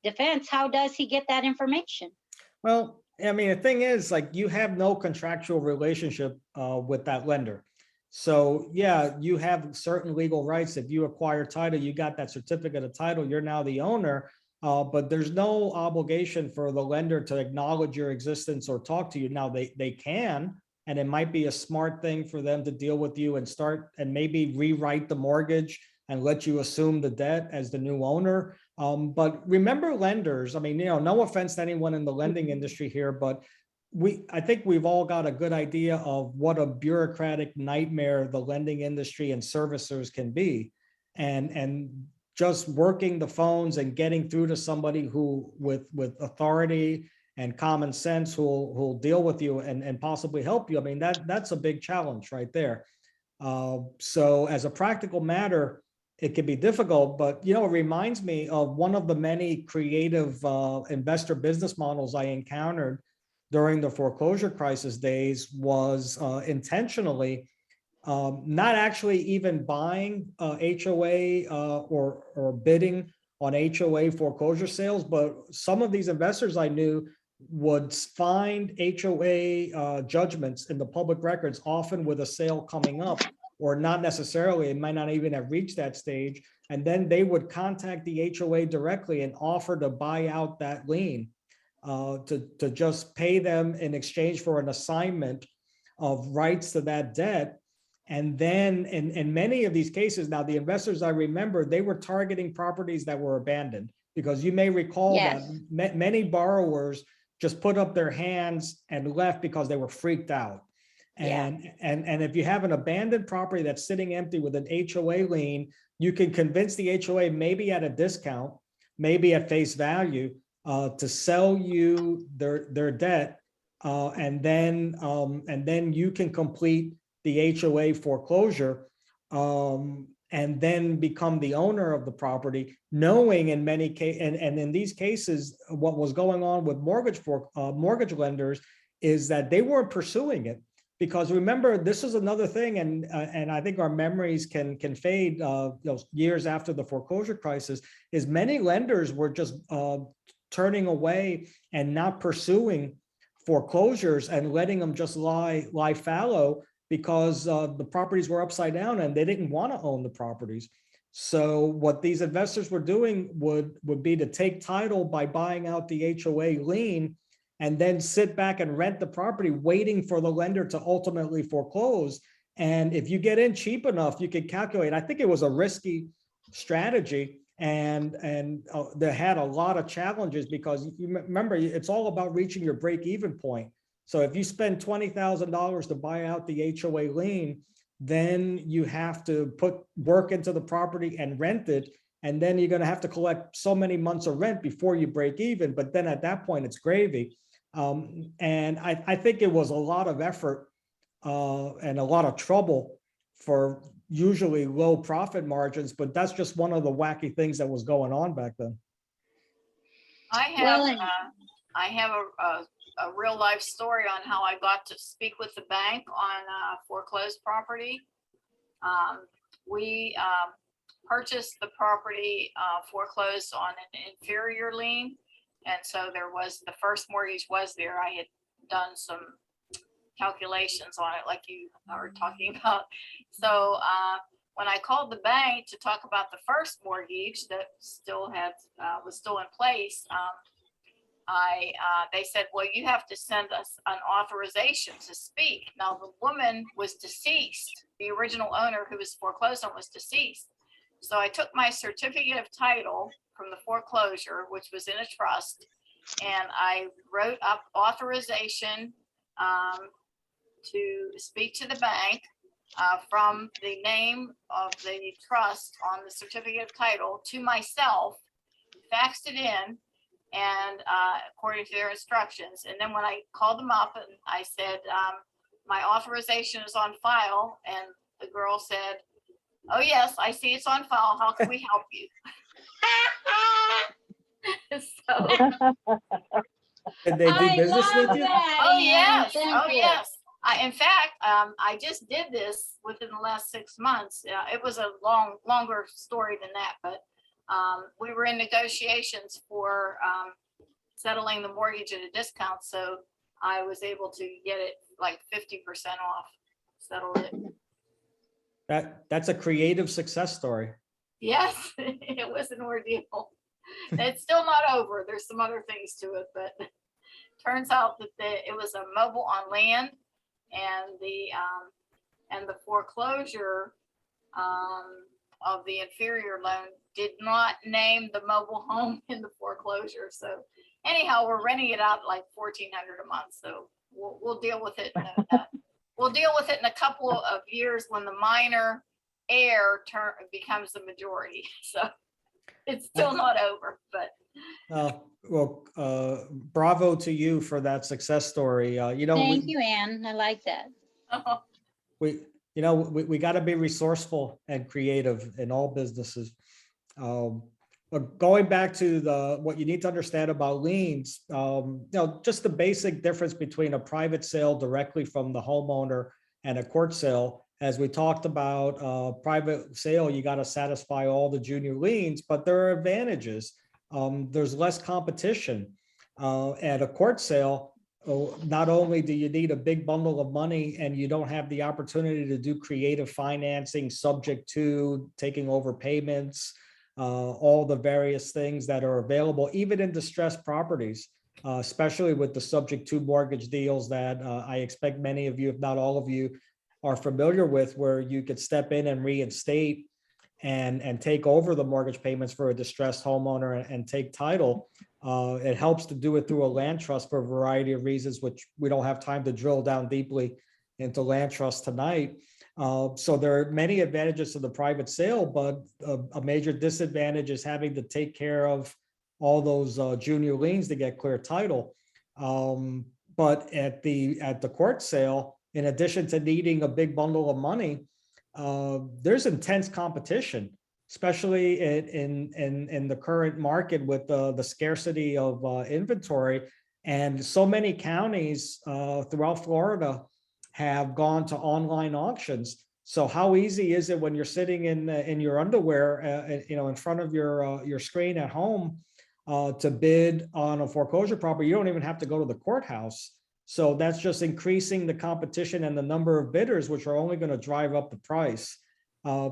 defense, how does he get that information? Well, I mean, the thing is, like, you have no contractual relationship with that lender. So yeah, you have certain legal rights. If you acquire title, you got that certificate of title, you're now the owner. But there's no obligation for the lender to acknowledge your existence or talk to you. Now they can, and it might be a smart thing for them to deal with you and start and maybe rewrite the mortgage and let you assume the debt as the new owner. But remember lenders, I mean, no offense to anyone in the lending industry here, but I think we've all got a good idea of what a bureaucratic nightmare the lending industry and servicers can be. And just working the phones and getting through to somebody who with authority and common sense who'll deal with you and possibly help you. I mean, that's a big challenge right there. So as a practical matter, it can be difficult, but it reminds me of one of the many creative investor business models I encountered during the foreclosure crisis days was intentionally not actually even buying HOA or bidding on HOA foreclosure sales, but some of these investors I knew would find HOA judgments in the public records, often with a sale coming up, or not necessarily, it might not even have reached that stage. And then they would contact the HOA directly and offer to buy out that lien, to just pay them in exchange for an assignment of rights to that debt. And then in many of these cases, now the investors I remember, they were targeting properties that were abandoned, because you may recall Yes. that many borrowers just put up their hands and left because they were freaked out. Yeah. And if you have an abandoned property that's sitting empty with an HOA lien, you can convince the HOA, maybe at a discount, maybe at face value, to sell you their debt, and then you can complete the HOA foreclosure, and then become the owner of the property, knowing in many cases, and in these cases, what was going on with mortgage lenders is that they weren't pursuing it. Because remember, this is another thing, and I think our memories can fade years after the foreclosure crisis, is many lenders were just turning away and not pursuing foreclosures and letting them just lie fallow, because the properties were upside down and they didn't want to own the properties. So what these investors were doing would be to take title by buying out the HOA lien, and then sit back and rent the property, waiting for the lender to ultimately foreclose. And if you get in cheap enough, you can calculate. I think it was a risky strategy, and they had a lot of challenges, because you remember, it's all about reaching your break-even point. So if you spend $20,000 to buy out the HOA lien, then you have to put work into the property and rent it. And then you're going to have to collect so many months of rent before you break even. But then at that point, it's gravy. And I think it was a lot of effort and a lot of trouble for usually low profit margins, but that's just one of the wacky things that was going on back then. I have a real life story on how I got to speak with the bank on a foreclosed property. We purchased the property foreclosed on an inferior lien. And so the first mortgage was there. I had done some calculations on it like you are talking about. So when I called the bank to talk about the first mortgage that was still in place, they said, well, you have to send us an authorization to speak. Now, the woman was deceased. The original owner who was foreclosed on was deceased. So I took my certificate of title from the foreclosure, which was in a trust, and I wrote up authorization to speak to the bank from the name of the trust on the certificate of title to myself, faxed it in, and according to their instructions. And then when I called them up and I said, my authorization is on file, and the girl said, oh yes, I see it's on file. How can we help you? So, Did they do I business love with you? that, oh Ann. yes, Thank oh you. yes. In fact, I just did this within the last 6 months. It was a longer story than that, but we were in negotiations for settling the mortgage at a discount, so I was able to get it like 50% off, settle it. That's a creative success story. Yes, it was an ordeal. It's still not over. There's some other things to it, but turns out that it was a mobile on land, and the foreclosure of the inferior loan did not name the mobile home in the foreclosure. So anyhow, we're renting it out like $1,400 a month. So we'll deal with it. We'll deal with it in a couple of years when the minor heir becomes the majority. So it's still not over, but. Bravo to you for that success story. Thank you, Ann. I like that. we got to be resourceful and creative in all businesses. But going back to what you need to understand about liens, just the basic difference between a private sale directly from the homeowner and a court sale. As we talked about, private sale, you got to satisfy all the junior liens, but there are advantages. There's less competition. At a court sale, not only do you need a big bundle of money and you don't have the opportunity to do creative financing subject to taking over payments, all the various things that are available, even in distressed properties, especially with the subject to mortgage deals that I expect many of you, if not all of you, are familiar with, where you could step in and reinstate and take over the mortgage payments for a distressed homeowner and take title. It helps to do it through a land trust for a variety of reasons, which we don't have time to drill down deeply into land trust tonight. So there are many advantages to the private sale, but a major disadvantage is having to take care of all those junior liens to get clear title. But at the court sale, in addition to needing a big bundle of money, there's intense competition, especially in the current market with the scarcity of inventory. And so many counties throughout Florida have gone to online auctions. So how easy is it when you're sitting in your underwear, in front of your screen at home, to bid on a foreclosure property? You don't even have to go to the courthouse. So that's just increasing the competition and the number of bidders, which are only going to drive up the price.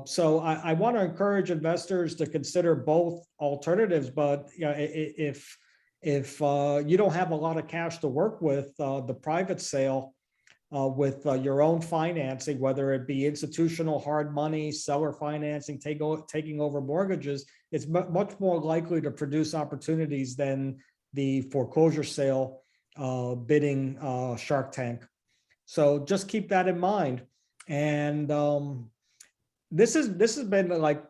So I want to encourage investors to consider both alternatives. But if you don't have a lot of cash to work with, the private sale with your own financing, whether it be institutional hard money, seller financing, taking over mortgages, it's much more likely to produce opportunities than the foreclosure sale bidding Shark Tank. So just keep that in mind. And this has been like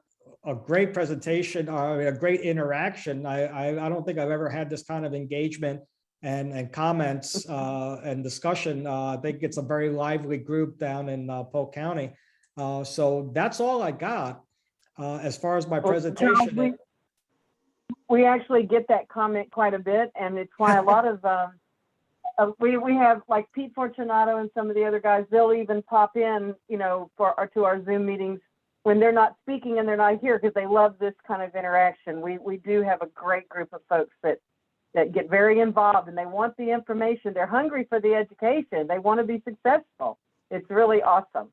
a great presentation, a great interaction. I don't think I've ever had this kind of engagement and comments and discussion. I think it's a very lively group down in Polk County. So that's all I got as far as my presentation. We actually get that comment quite a bit, and it's why a lot of we have like Pete Fortunato and some of the other guys, they'll even pop in, to our Zoom meetings when they're not speaking and they're not here, because they love this kind of interaction. We do have a great group of folks that get very involved, and they want the information. They're hungry for the education. They want to be successful. It's really awesome.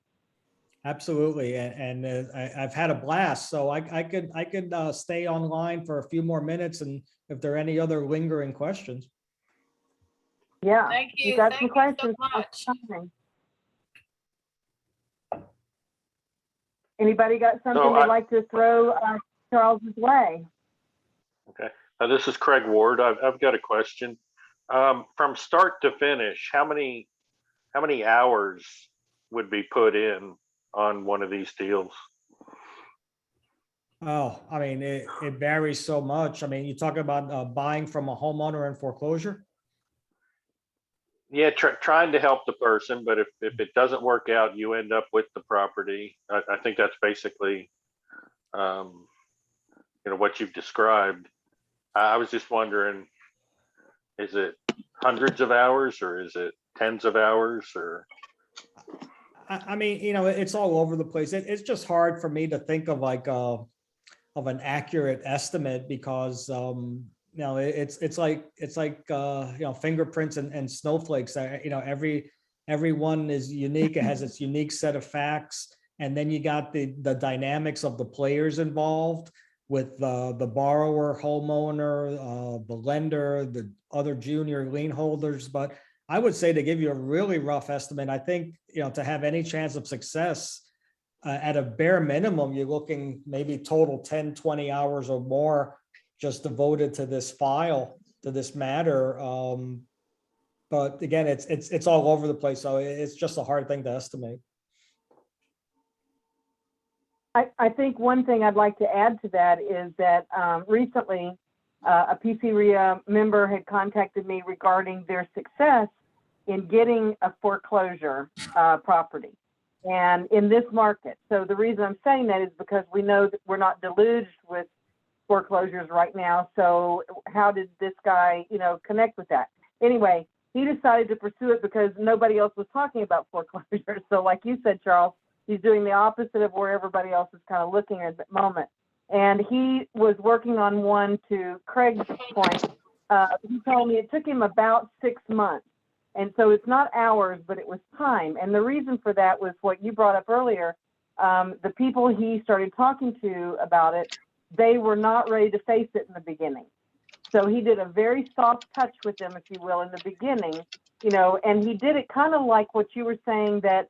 Absolutely. And I've had a blast. So I could stay online for a few more minutes, and if there are any other lingering questions. Yeah. Thank You you. got Thank some you so questions? much. Anybody got something No, they'd like to throw Charles's way? Okay. This is Craig Ward. I've got a question. From start to finish, how many hours would be put in on one of these deals? Oh, I mean, it varies so much. I mean, you talk about buying from a homeowner in foreclosure. Yeah, trying to help the person, but if it doesn't work out, you end up with the property. I think that's basically, what you've described. I was just wondering, is it hundreds of hours or is it tens of hours or? I mean, it's all over the place. It's just hard for me to think of like of an accurate estimate because it's like fingerprints and snowflakes. Everyone is unique. It has its unique set of facts, and then you got the dynamics of the players involved with the borrower, homeowner, the lender, the other junior lien holders. But I would say, to give you a really rough estimate, I think, to have any chance of success, at a bare minimum, you're looking maybe total 10, 20 hours or more just devoted to this file, to this matter. But again, it's all over the place. So it's just a hard thing to estimate. I think one thing I'd like to add to that is that recently a PCREIA member had contacted me regarding their success in getting a foreclosure property, and in this market. So the reason I'm saying that is because we know that we're not deluged with foreclosures right now. So how did this guy, connect with that? Anyway, he decided to pursue it because nobody else was talking about foreclosure. So like you said, Charles, he's doing the opposite of where everybody else is kind of looking at the moment. And he was working on one, to Craig's point. He told me it took him about 6 months. And so it's not hours, but it was time. And the reason for that was what you brought up earlier. The people he started talking to about it, they were not ready to face it in the beginning. So he did a very soft touch with them, if you will, in the beginning, and he did it kind of like what you were saying that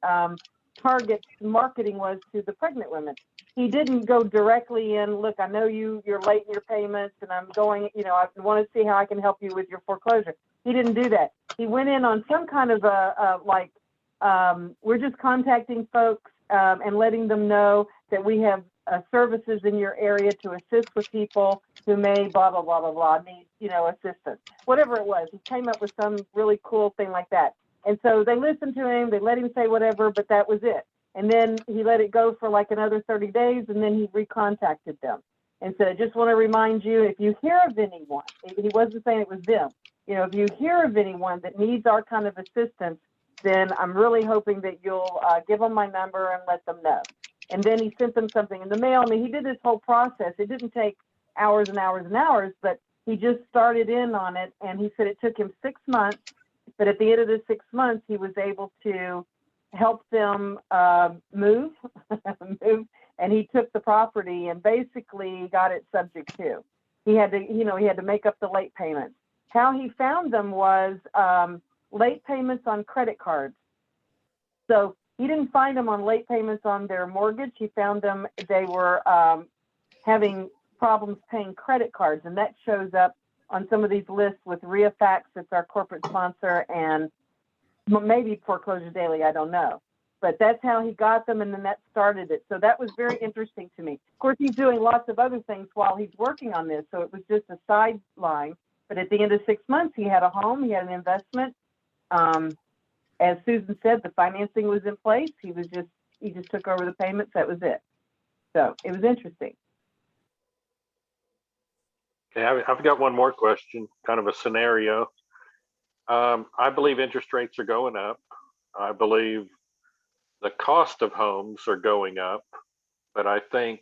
Target's marketing was to the pregnant women. He didn't go directly in, look, I know you're late in your payments and I'm going, I want to see how I can help you with your foreclosure. He didn't do that. He went in on some kind of we're just contacting folks and letting them know that we have services in your area to assist with people who may blah, blah, blah, blah, blah, need, assistance, whatever it was. He came up with some really cool thing like that. And so they listened to him, they let him say whatever, but that was it. And then he let it go for like another 30 days, and then he recontacted them and said, just want to remind you, if you hear of anyone, he wasn't saying it was them, if you hear of anyone that needs our kind of assistance, then I'm really hoping that you'll give them my number and let them know. And then he sent them something in the mail. I mean, he did this whole process. It didn't take hours and hours and hours, but he just started in on it. And he said it took him 6 months, but at the end of the 6 months, he was able to help them move, and he took the property and basically got it subject to. He had to, he had to make up the late payments. How he found them was late payments on credit cards. So he didn't find them on late payments on their mortgage. He found them, they were having problems paying credit cards, and that shows up on some of these lists with REIA Facts. It's our corporate sponsor, and maybe Foreclosure Daily, I don't know. But that's how he got them, and then that started it. So that was very interesting to me. Of course, he's doing lots of other things while he's working on this, so it was just a sideline. But at the end of 6 months, he had a home, he had an investment. As Susan said, the financing was in place. He just took over the payments. That was it. So it was interesting. Okay, I've got one more question, kind of a scenario. I believe interest rates are going up. I believe the cost of homes are going up, but I think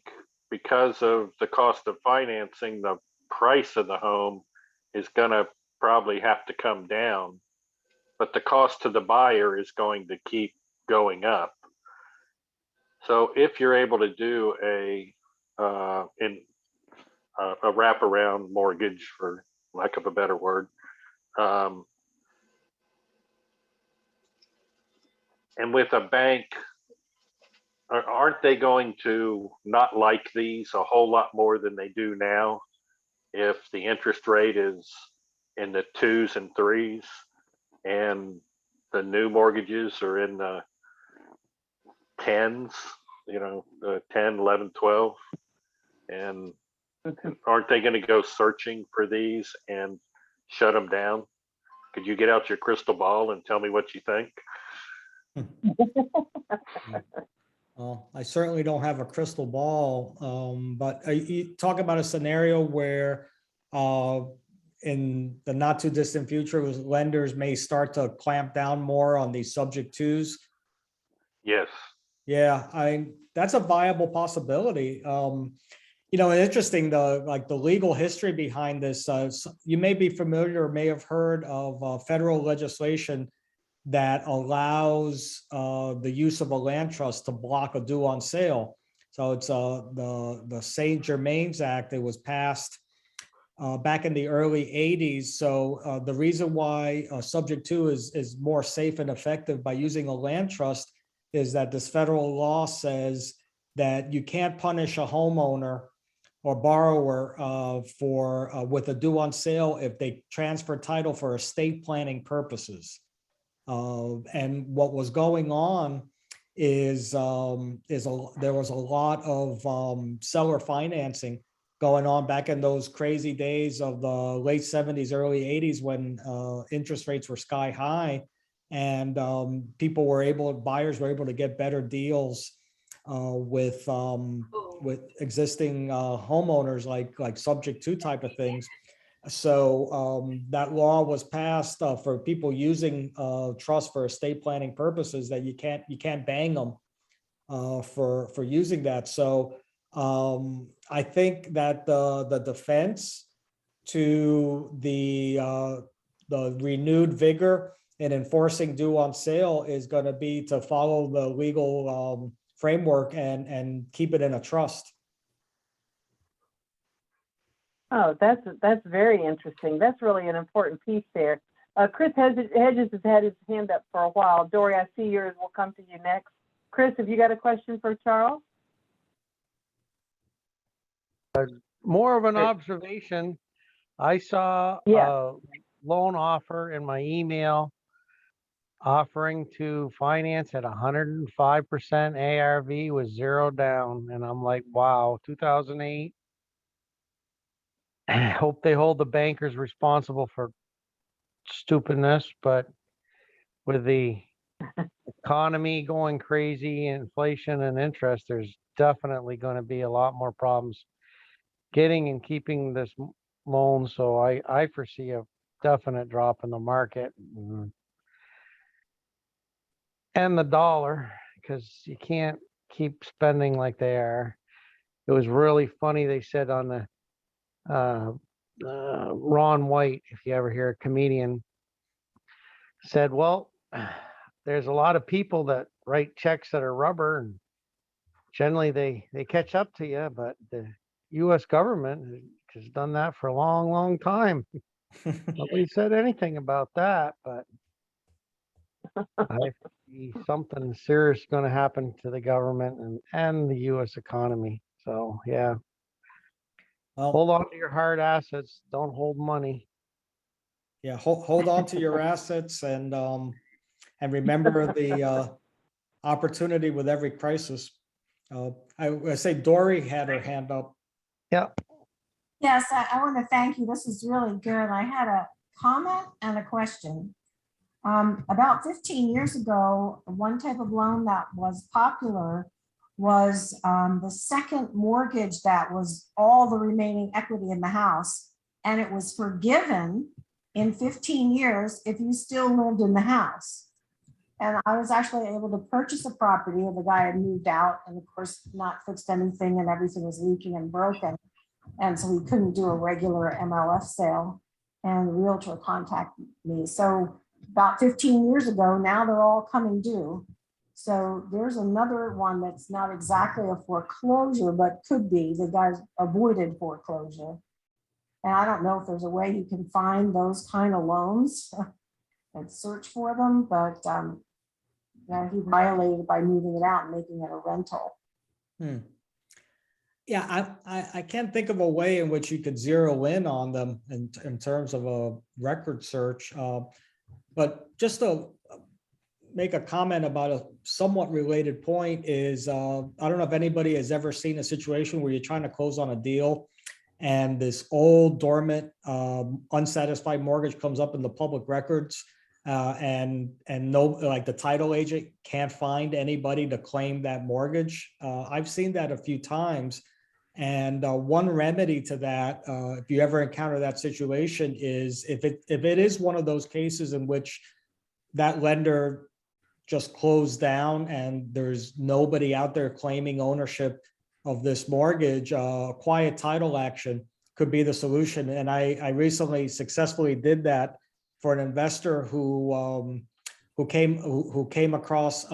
because of the cost of financing, the price of the home is going to probably have to come down, but the cost to the buyer is going to keep going up. So if you're able to do a wraparound mortgage, for lack of a better word, and with a bank, aren't they going to not like these a whole lot more than they do now if the interest rate is in the 2s and 3s and the new mortgages are in the 10s, the 10, 11, 12? And aren't they going to go searching for these and shut them down? Could you get out your crystal ball and tell me what you think? Well, I certainly don't have a crystal ball, but you talk about a scenario where in the not too distant future, lenders may start to clamp down more on these subject twos. Yes. Yeah, that's a viable possibility. Interesting, the legal history behind this. You may be familiar or may have heard of federal legislation that allows the use of a land trust to block a due on sale. So it's the St. Germain's Act. It was passed back in the early 80s. So the reason why subject to is more safe and effective by using a land trust is that this federal law says that you can't punish a homeowner or borrower with a due on sale if they transfer title for estate planning purposes. And what was going on is there was a lot of seller financing going on back in those crazy days of the late 70s, early 80s, when interest rates were sky high, and buyers were able to get better deals with existing homeowners, like subject to type of things. So that law was passed for people using trust for estate planning purposes, that you can't bang them for using that. So I think that the defense to the renewed vigor in enforcing due on sale is going to be to follow the legal framework and keep it in a trust. Oh, that's very interesting. That's really an important piece there. Chris Hedges has had his hand up for a while. Dory, I see yours. We'll come to you next. Chris, have you got a question for Charles? More of an observation. I saw a loan offer in my email offering to finance at 105% ARV with 0 down. And I'm like, wow, 2008. I hope they hold the bankers responsible for stupidness, but with the economy going crazy, inflation and interest, there's definitely going to be a lot more problems getting and keeping this loan. So I foresee a definite drop in the market and the dollar, because you can't keep spending like they are. It was really funny. They said on the Ron White, if you ever hear a comedian, said, well, there's a lot of people that write checks that are rubber, and generally they catch up to you, but the US government has done that for a long, long time. Nobody said anything about that, but I see something serious going to happen to the government and the US economy. So yeah. Well, hold on to your hard assets. Don't hold money. Yeah, hold on to your assets, and remember the opportunity with every crisis. I say Dory had her hand up. Yeah. Yes, I want to thank you. This is really good. I had a comment and a question. About 15 years ago, one type of loan that was popular was the second mortgage that was all the remaining equity in the house, and it was forgiven in 15 years if you still lived in the house. And I was actually able to purchase a property, and the guy had moved out and of course not fixed anything, and everything was leaking and broken. And so we couldn't do a regular MLF sale, and the realtor contacted me. So about 15 years ago, now they're all coming due. So there's another one that's not exactly a foreclosure, but could be. The guys avoided foreclosure. And I don't know if there's a way you can find those kind of loans and search for them, but yeah, he violated by moving it out and making it a rental. Yeah, I can't think of a way in which you could zero in on them in terms of a record search. But just to make a comment about a somewhat related point is, I don't know if anybody has ever seen a situation where you're trying to close on a deal and this old dormant unsatisfied mortgage comes up in the public records, and no, like the title agent can't find anybody to claim that mortgage. I've seen that a few times. And one remedy to that, if you ever encounter that situation, is if it is one of those cases in which that lender just closed down and there's nobody out there claiming ownership of this mortgage, quiet title action could be the solution. And I recently successfully did that for an investor who came across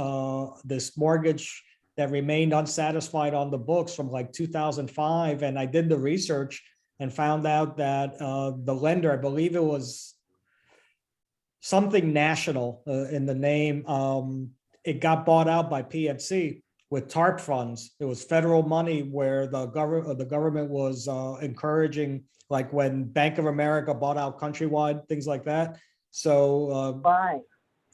this mortgage that remained unsatisfied on the books from like 2005. And I did the research and found out that the lender, I believe it was something national in the name, it got bought out by PNC with TARP funds. It was federal money where the government was encouraging, like when Bank of America bought out Countrywide, things like that. So Right.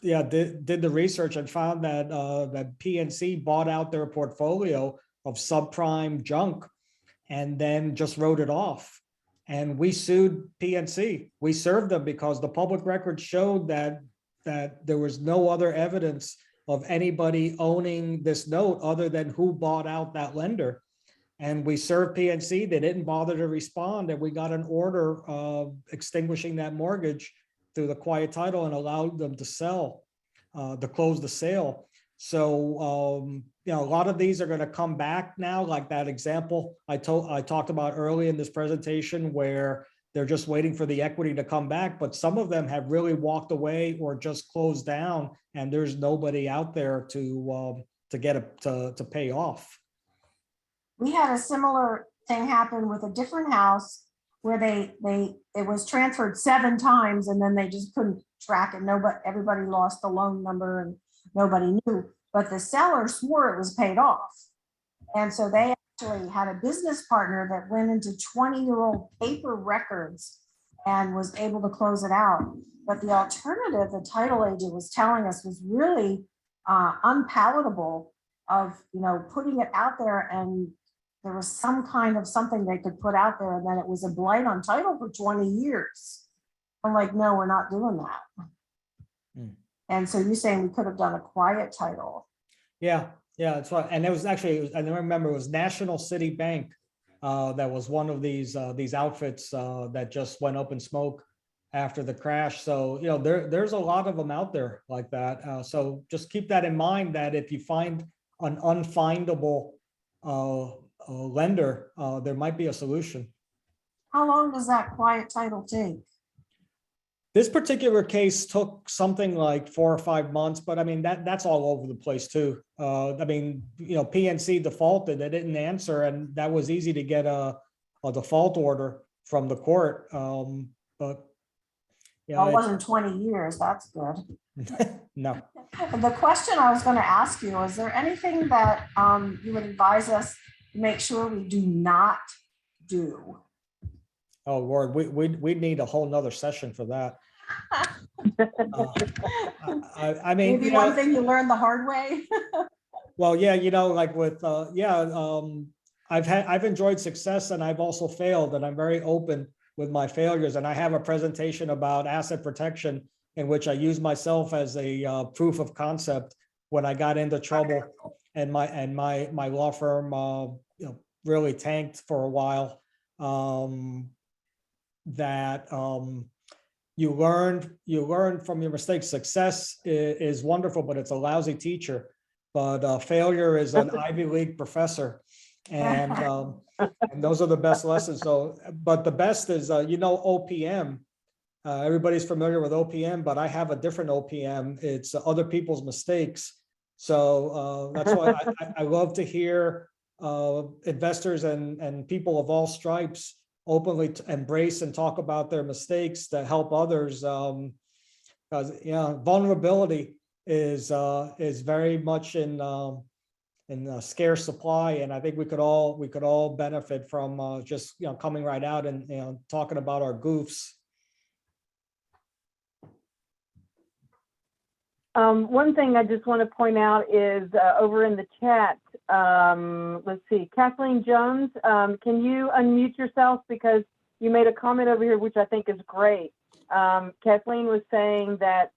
yeah, did the research and found that that PNC bought out their portfolio of subprime junk and then just wrote it off. And we sued PNC. We served them because the public record showed that there was no other evidence of anybody owning this note other than who bought out that lender. And we served PNC. They didn't bother to respond, and we got an order extinguishing that mortgage through the quiet title and allowed them to sell, to close the sale. So you know, a lot of these are going to come back now, like that example I talked about early in this presentation, where they're just waiting for the equity to come back. But some of them have really walked away or just closed down, and there's nobody out there to get it to pay off. We had a similar thing happen with a different house where it was transferred 7 times and then they just couldn't track it. Everybody lost the loan number and nobody knew, but the seller swore it was paid off. And so they actually had a business partner that went into 20-year-old paper records and was able to close it out. But the alternative the title agent was telling us was really unpalatable, of, you know, putting it out there, and there was some kind of something they could put out there and then it was a blight on title for 20 years. I'm like, no, we're not doing that. And so you're saying we could have done a quiet title? Yeah, that's right. And it was actually, I remember it was National City Bank that was one of these outfits that just went up in smoke after the crash. So, you know, there's a lot of them out there like that. So just keep that in mind, that if you find an unfindable lender, there might be a solution. How long does that quiet title take? This particular case took something like 4 or 5 months, but I mean, that's all over the place too. I mean, you know, PNC defaulted, they didn't answer, and that was easy to get a default order from the court. But yeah, Well, it wasn't 20 years, that's good. No. The question I was going to ask you, is there anything that you would advise us to make sure we do not do? Oh Lord, we need a whole nother session for that. I mean, Maybe one thing you learned the hard way. Well, yeah, you know, like with I've enjoyed success and I've also failed, and I'm very open with my failures. And I have a presentation about asset protection in which I use myself as a proof of concept when I got into trouble, and my law firm you know, really tanked for a while. You learn from your mistakes. Success is wonderful, but it's a lousy teacher. But failure is an Ivy League professor, and those are the best lessons. So, but the best is you know, OPM. Everybody's familiar with OPM, but I have a different OPM. It's other people's mistakes. So that's why I love to hear investors and people of all stripes openly embrace and talk about their mistakes to help others. Because vulnerability is very much in scarce supply, and I think we could all benefit from just coming right out and talking about our goofs. One thing I just want to point out is over in the chat, let's see, Kathleen Jones, can you unmute yourself, because you made a comment over here, which I think is great. Kathleen was saying that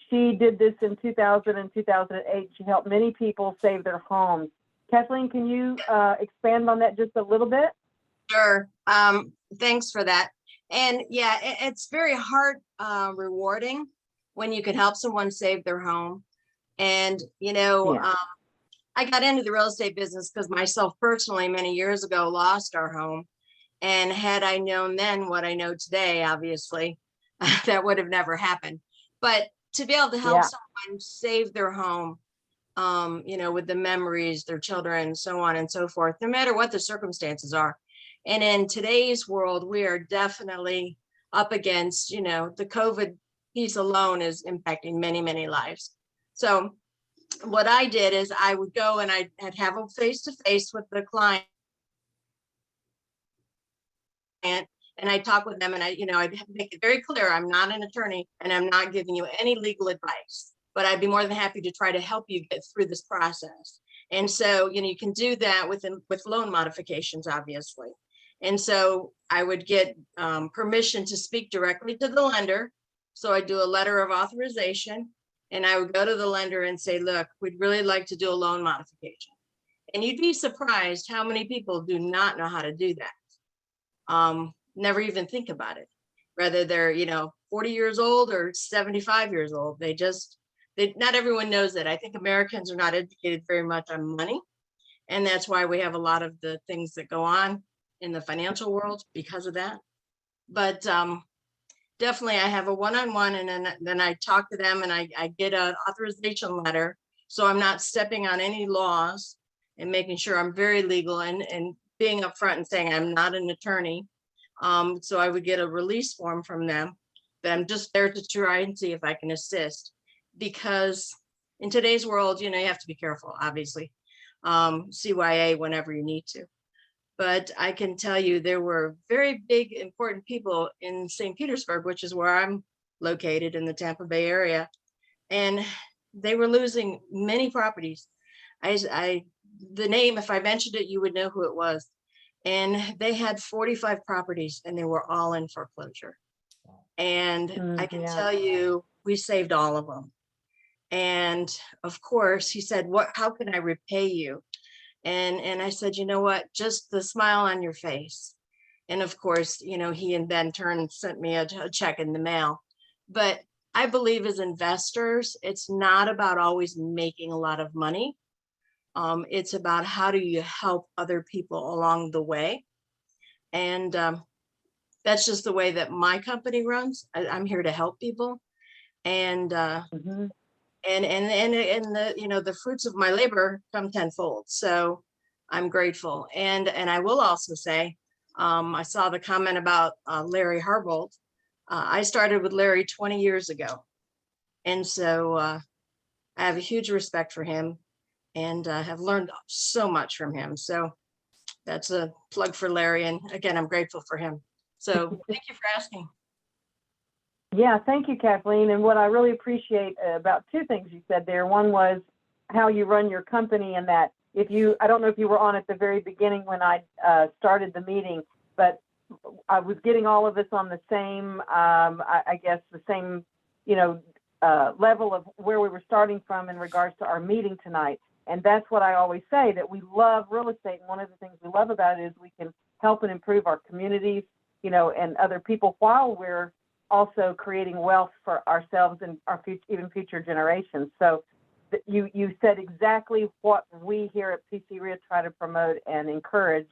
she did this in 2000 and 2008. She helped many people save their homes. Kathleen, can you expand on that just a little bit? Sure. Thanks for that. And yeah, it's very heart rewarding when you can help someone save their home. And, I got into the real estate business because myself personally, many years ago, lost our home. And had I known then what I know today, obviously, that would have never happened. But to be able to help someone save their home, with the memories, their children, so on and so forth, no matter what the circumstances are. And in today's world, we are definitely up against, the COVID piece alone is impacting many, many lives. So what I did is I would go and I'd have a face-to-face with the client, and I talk with them, and I'd make it very clear, I'm not an attorney and I'm not giving you any legal advice, but I'd be more than happy to try to help you get through this process. And so, you can do that with loan modifications, obviously. And so I would get permission to speak directly to the lender. So I do a letter of authorization, and I would go to the lender and say, look, we'd really like to do a loan modification. And you'd be surprised how many people do not know how to do that. Never even think about it. Whether they're, 40 years old or 75 years old, not everyone knows that. I think Americans are not educated very much on money. And that's why we have a lot of the things that go on in the financial world because of that. But definitely I have a one-on-one, and then I talk to them, and I get an authorization letter. So I'm not stepping on any laws, and making sure I'm very legal and being upfront and saying I'm not an attorney. So I would get a release form from them, that I'm just there to try and see if I can assist. Because in today's world, you have to be careful, obviously. CYA whenever you need to. But I can tell you there were very big, important people in St. Petersburg, which is where I'm located in the Tampa Bay area. And they were losing many properties. The name, if I mentioned it, you would know who it was. And they had 45 properties, and they were all in foreclosure. And I can tell you, we saved all of them. And of course, he said, how can I repay you? And I said, you know what, just the smile on your face. And of course, he in then turn sent me a check in the mail. But I believe as investors, it's not about always making a lot of money. It's about how do you help other people along the way. And that's just the way that my company runs. I'm here to help people. And and the fruits of my labor come tenfold. So I'm grateful. And I will also say, I saw the comment about Larry Harbold. I started with Larry 20 years ago. And so I have a huge respect for him, and have learned so much from him. So that's a plug for Larry. And again, I'm grateful for him. So thank you for asking. Yeah, thank you, Kathleen. And what I really appreciate about two things you said there. One was how you run your company, and that I don't know if you were on at the very beginning when I started the meeting, but I was getting all of us on the same, I guess, the same, level of where we were starting from in regards to our meeting tonight. And that's what I always say, that we love real estate. And one of the things we love about it is we can help and improve our communities, and other people, while we're also creating wealth for ourselves and our future generations. So you said exactly what we here at PCREIA try to promote and encourage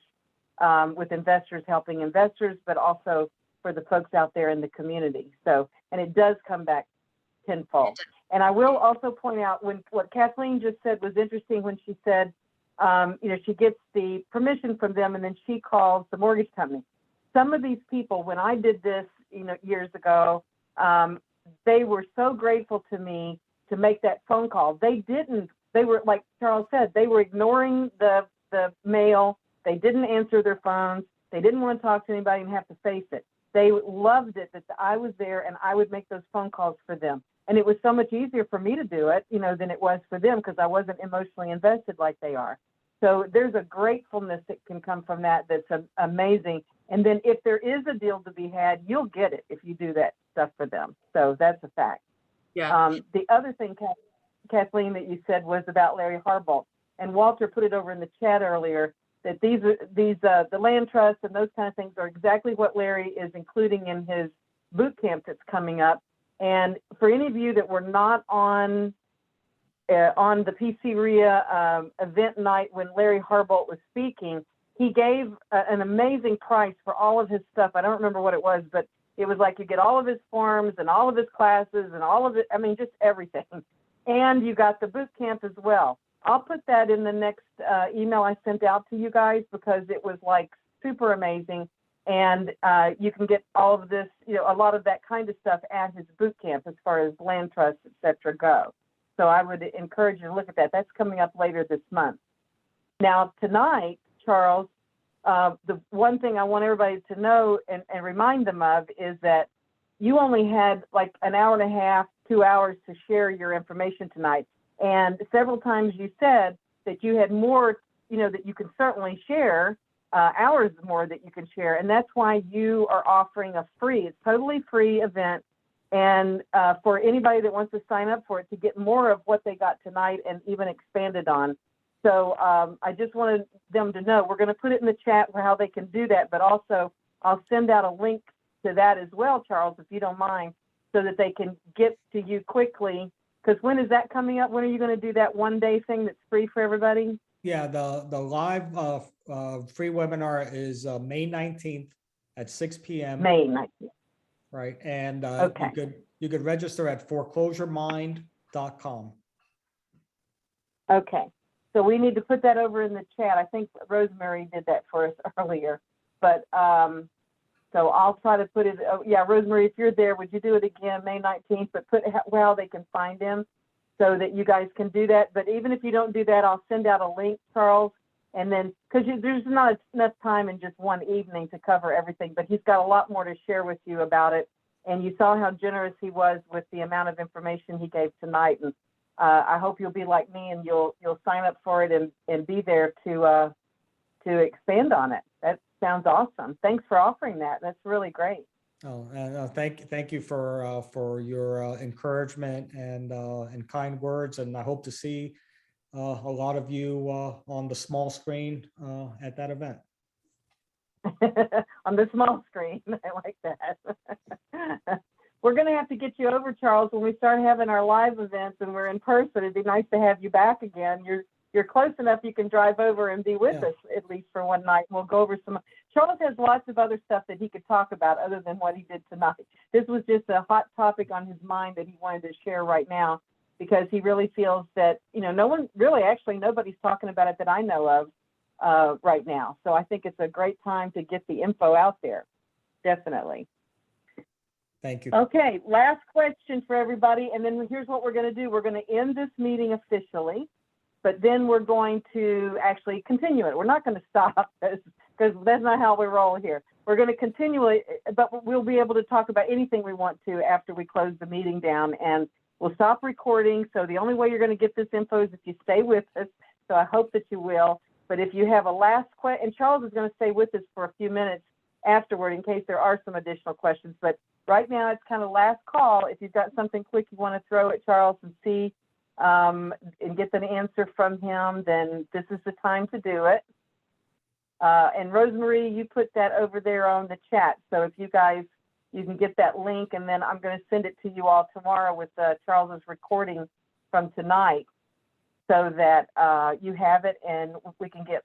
with investors, helping investors, but also for the folks out there in the community. So, and it does come back tenfold. And I will also point out what Kathleen just said was interesting when she said, she gets the permission from them and then she calls the mortgage company. Some of these people, when I did this, years ago, they were so grateful to me to make that phone call. They were, like Charles said, they were ignoring the mail. They didn't answer their phones. They didn't want to talk to anybody and have to face it. They loved it that I was there and I would make those phone calls for them. And it was so much easier for me to do it, than it was for them because I wasn't emotionally invested like they are. So there's a gratefulness that can come from that that's amazing. And then if there is a deal to be had, you'll get it if you do that stuff for them. So that's a fact. Yeah. The other thing, Kathleen, that you said was about Larry Harbault. And Walter put it over in the chat earlier that the land trusts and those kind of things are exactly what Larry is including in his boot camp that's coming up. And for any of you that were not on the PCREIA event night when Larry Harbault was speaking, he gave an amazing price for all of his stuff. I don't remember what it was, but it was like you get all of his forms and all of his classes and all of it. I mean, just everything. And you got the boot camp as well. I'll put that in the next email I sent out to you guys because it was like super amazing. And you can get all of this, a lot of that kind of stuff at his boot camp as far as land trusts, et cetera, go. So I would encourage you to look at that. That's coming up later this month. Now, tonight, Charles, the one thing I want everybody to know and remind them of is that you only had like an hour and a half, 2 hours to share your information tonight. And several times you said that you had more, that you can certainly share, hours more that you can share. And that's why you are offering a it's totally free event. And for anybody that wants to sign up for it to get more of what they got tonight and even expanded on. So I just wanted them to know, we're going to put it in the chat for how they can do that, but also I'll send out a link to that as well, Charles, if you don't mind, so that they can get to you quickly. Because when is that coming up? When are you going to do that one-day thing that's free for everybody? Yeah, the live free webinar is May 19th at 6 p.m. May 19th. Right, and Okay. you could register at foreclosuremind.com. Okay, so we need to put that over in the chat. I think Rosemary did that for us earlier, but so I'll try to put it. Oh, yeah, Rosemary, if you're there, would you do it again, May 19th? But put how they can find him so that you guys can do that. But even if you don't do that, I'll send out a link, Charles, and then because there's not enough time in just one evening to cover everything. But he's got a lot more to share with you about it. And you saw how generous he was with the amount of information he gave tonight. And I hope you'll be like me and you'll sign up for it and be there to expand on it. That sounds awesome. Thanks for offering that. That's really great. Oh, and thank you for your encouragement and kind words. And I hope to see a lot of you on the small screen at that event. On the small screen. I like that. We're going to have to get you over, Charles, when we start having our live events and we're in person. It'd be nice to have you back again. You're close enough you can drive over and be with us at least for one night. We'll go over some. Charles has lots of other stuff that he could talk about other than what he did tonight. This was just a hot topic on his mind that he wanted to share right now because he really feels that, nobody's talking about it that I know of right now. So I think it's a great time to get the info out there. Definitely. Thank you. Okay, last question for everybody. And then here's what we're going to do. We're going to end this meeting officially, but then we're going to actually continue it. We're not going to stop because that's not how we roll here. We're going to continue it, but we'll be able to talk about anything we want to after we close the meeting down, and we'll stop recording. So the only way you're going to get this info is if you stay with us. So I hope that you will. But if you have a last question, and Charles is going to stay with us for a few minutes afterward in case there are some additional questions. But right now it's kind of last call. If you've got something quick you want to throw at Charles and see and get an answer from him, then this is the time to do it. And Rosemary, you put that over there on the chat. So if you guys, you can get that link, and then I'm going to send it to you all tomorrow with Charles's recording from tonight so that you have it and we can get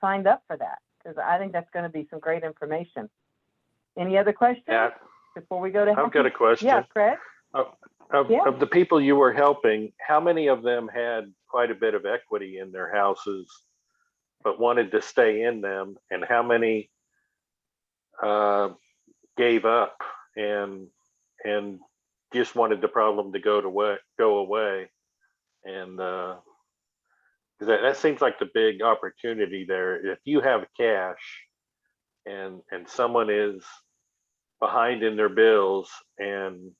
signed up for that, because I think that's going to be some great information. Any other questions before we go to? I've got a question. Yeah, Craig. Yeah. Of the people you were helping, how many of them had quite a bit of equity in their houses, but wanted to stay in them? And how many gave up and just wanted the problem to go away? And that seems like the big opportunity there. If you have cash and someone is behind in their bills and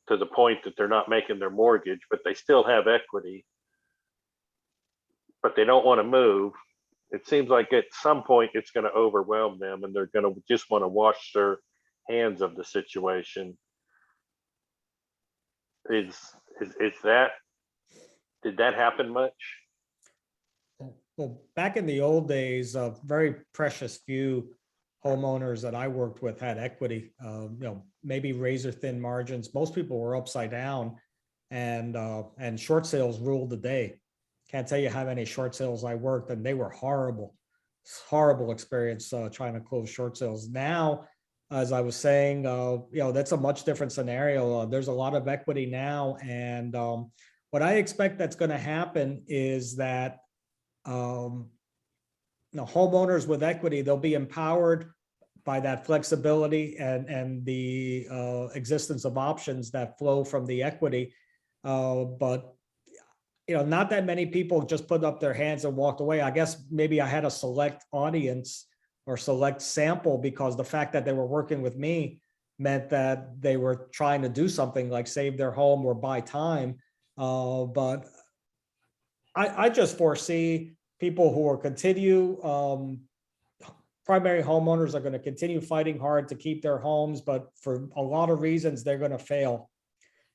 to the point that they're not making their mortgage, but they still have equity, but they don't want to move, it seems like at some point it's going to overwhelm them and they're going to just want to wash their hands of the situation. Is that, did that happen much? Well, back in the old days, a very precious few homeowners that I worked with had equity, maybe razor thin margins. Most people were upside down, and short sales ruled the day. Can't tell you how many short sales I worked, and they were horrible experience trying to close short sales. Now, as I was saying, that's a much different scenario. There's a lot of equity now, and what I expect that's going to happen is that homeowners with equity, they'll be empowered by that flexibility and the existence of options that flow from the equity. But not that many people just put up their hands and walked away. I guess maybe I had a select audience or select sample, because the fact that they were working with me meant that they were trying to do something like save their home or buy time. But I just foresee people who will continue, primary homeowners are going to continue fighting hard to keep their homes, but for a lot of reasons, they're going to fail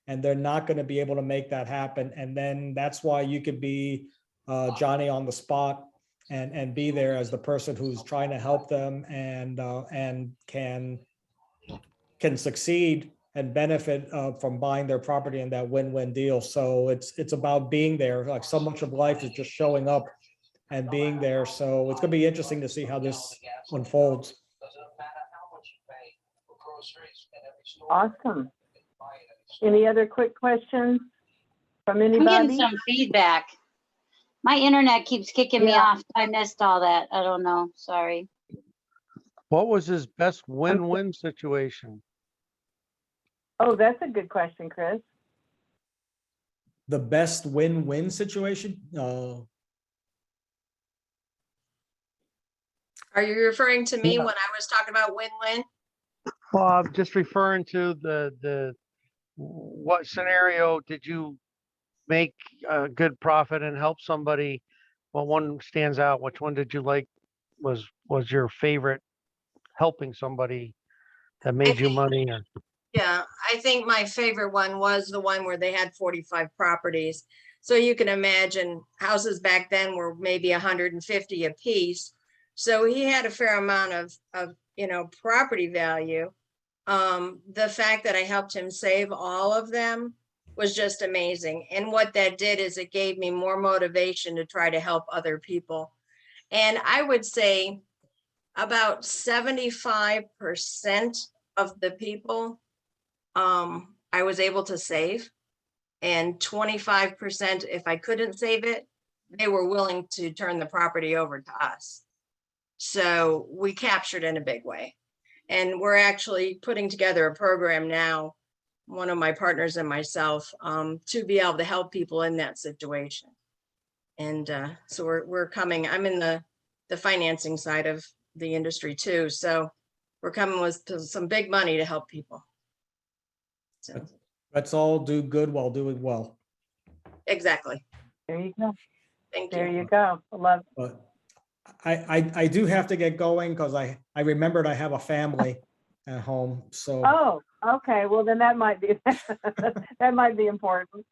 and they're not going to be able to make that happen. And then that's why you could be Johnny on the spot and be there as the person who's trying to help them and can succeed and benefit from buying their property in that win-win deal. So it's about being there. Like, so much of life is just showing up and being there. So it's going to be interesting to see how this unfolds. Awesome. Any other quick questions from I'm getting anybody? some feedback. My internet keeps kicking me Yeah. off. I missed all that. I don't know. Sorry. What was his best win-win situation? Oh, that's a good question, Chris. The best win-win situation? Are you referring to me Yeah. when I was talking about win-win? Well, I'm just referring to what scenario did you make a good profit and help somebody? What one stands out? Which one did you like was your favorite, helping somebody that made you money? Or Yeah, I think my favorite one was the one where they had 45 properties. So you can imagine houses back then were maybe 150 a piece. So he had a fair amount of property value. The fact that I helped him save all of them was just amazing. And what that did is it gave me more motivation to try to help other people. And I would say about 75% of the people I was able to save, and 25%, if I couldn't save it, they were willing to turn the property over to us. So we captured in a big way. And we're actually putting together a program now, one of my partners and myself, to be able to help people in that situation. And so we're coming, I'm in the financing side of the industry too. So we're coming with some big money to help people. So Let's all do good while doing well. exactly. There you go. Thank There you. you go. I love it. But I do have to get going because I remembered I have a family at home. So Oh, okay. Well, then that might be that might be important.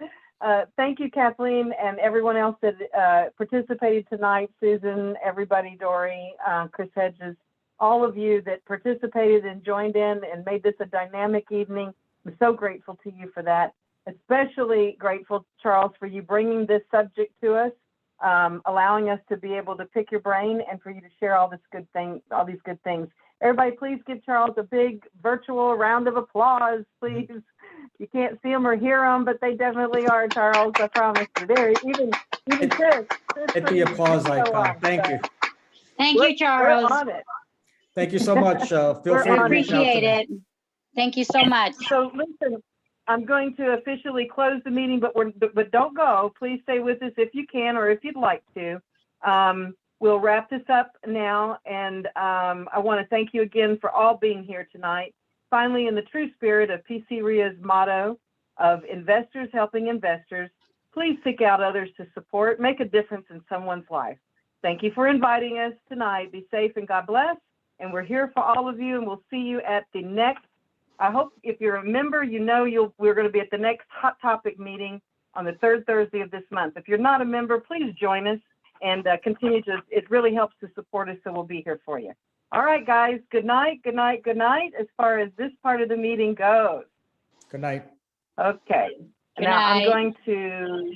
Thank you, Kathleen, and everyone else that participated tonight. Susan, everybody, Dory, Chris Hedges, all of you that participated and joined in and made this a dynamic evening. I'm so grateful to you for that. Especially grateful, Charles, for you bringing this subject to us, allowing us to be able to pick your brain and for you to share all these good things. Everybody, please give Charles a big virtual round of applause, please. You can't see them or hear them, but they definitely are, Charles. I promise you. There, even Chris. Hit the applause icon. Thank you. Thank you, Charles. We're on it. Thank you so much. Feel We're free I to on reach out to appreciate me. it. Thank you so much. So listen, I'm going to officially close the meeting, but don't go. Please stay with us if you can, or if you'd like to. We'll wrap this up now, and I want to thank you again for all being here tonight. Finally, in the true spirit of PCREIA's motto of investors helping investors, please seek out others to support, make a difference in someone's life. Thank you for inviting us tonight. Be safe and God bless. And we're here for all of you, and we'll see you at the next. I hope if you're a member, we're going to be at the next Hot Topic meeting on the third Thursday of this month. If you're not a member, please join us and continue to. It really helps to support us, so we'll be here for you. All right, guys. Good night. Good night. Good night. As far as this part of the meeting goes. Good night. Okay. Good Now I'm night. going to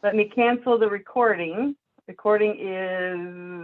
let me cancel the recording. Recording is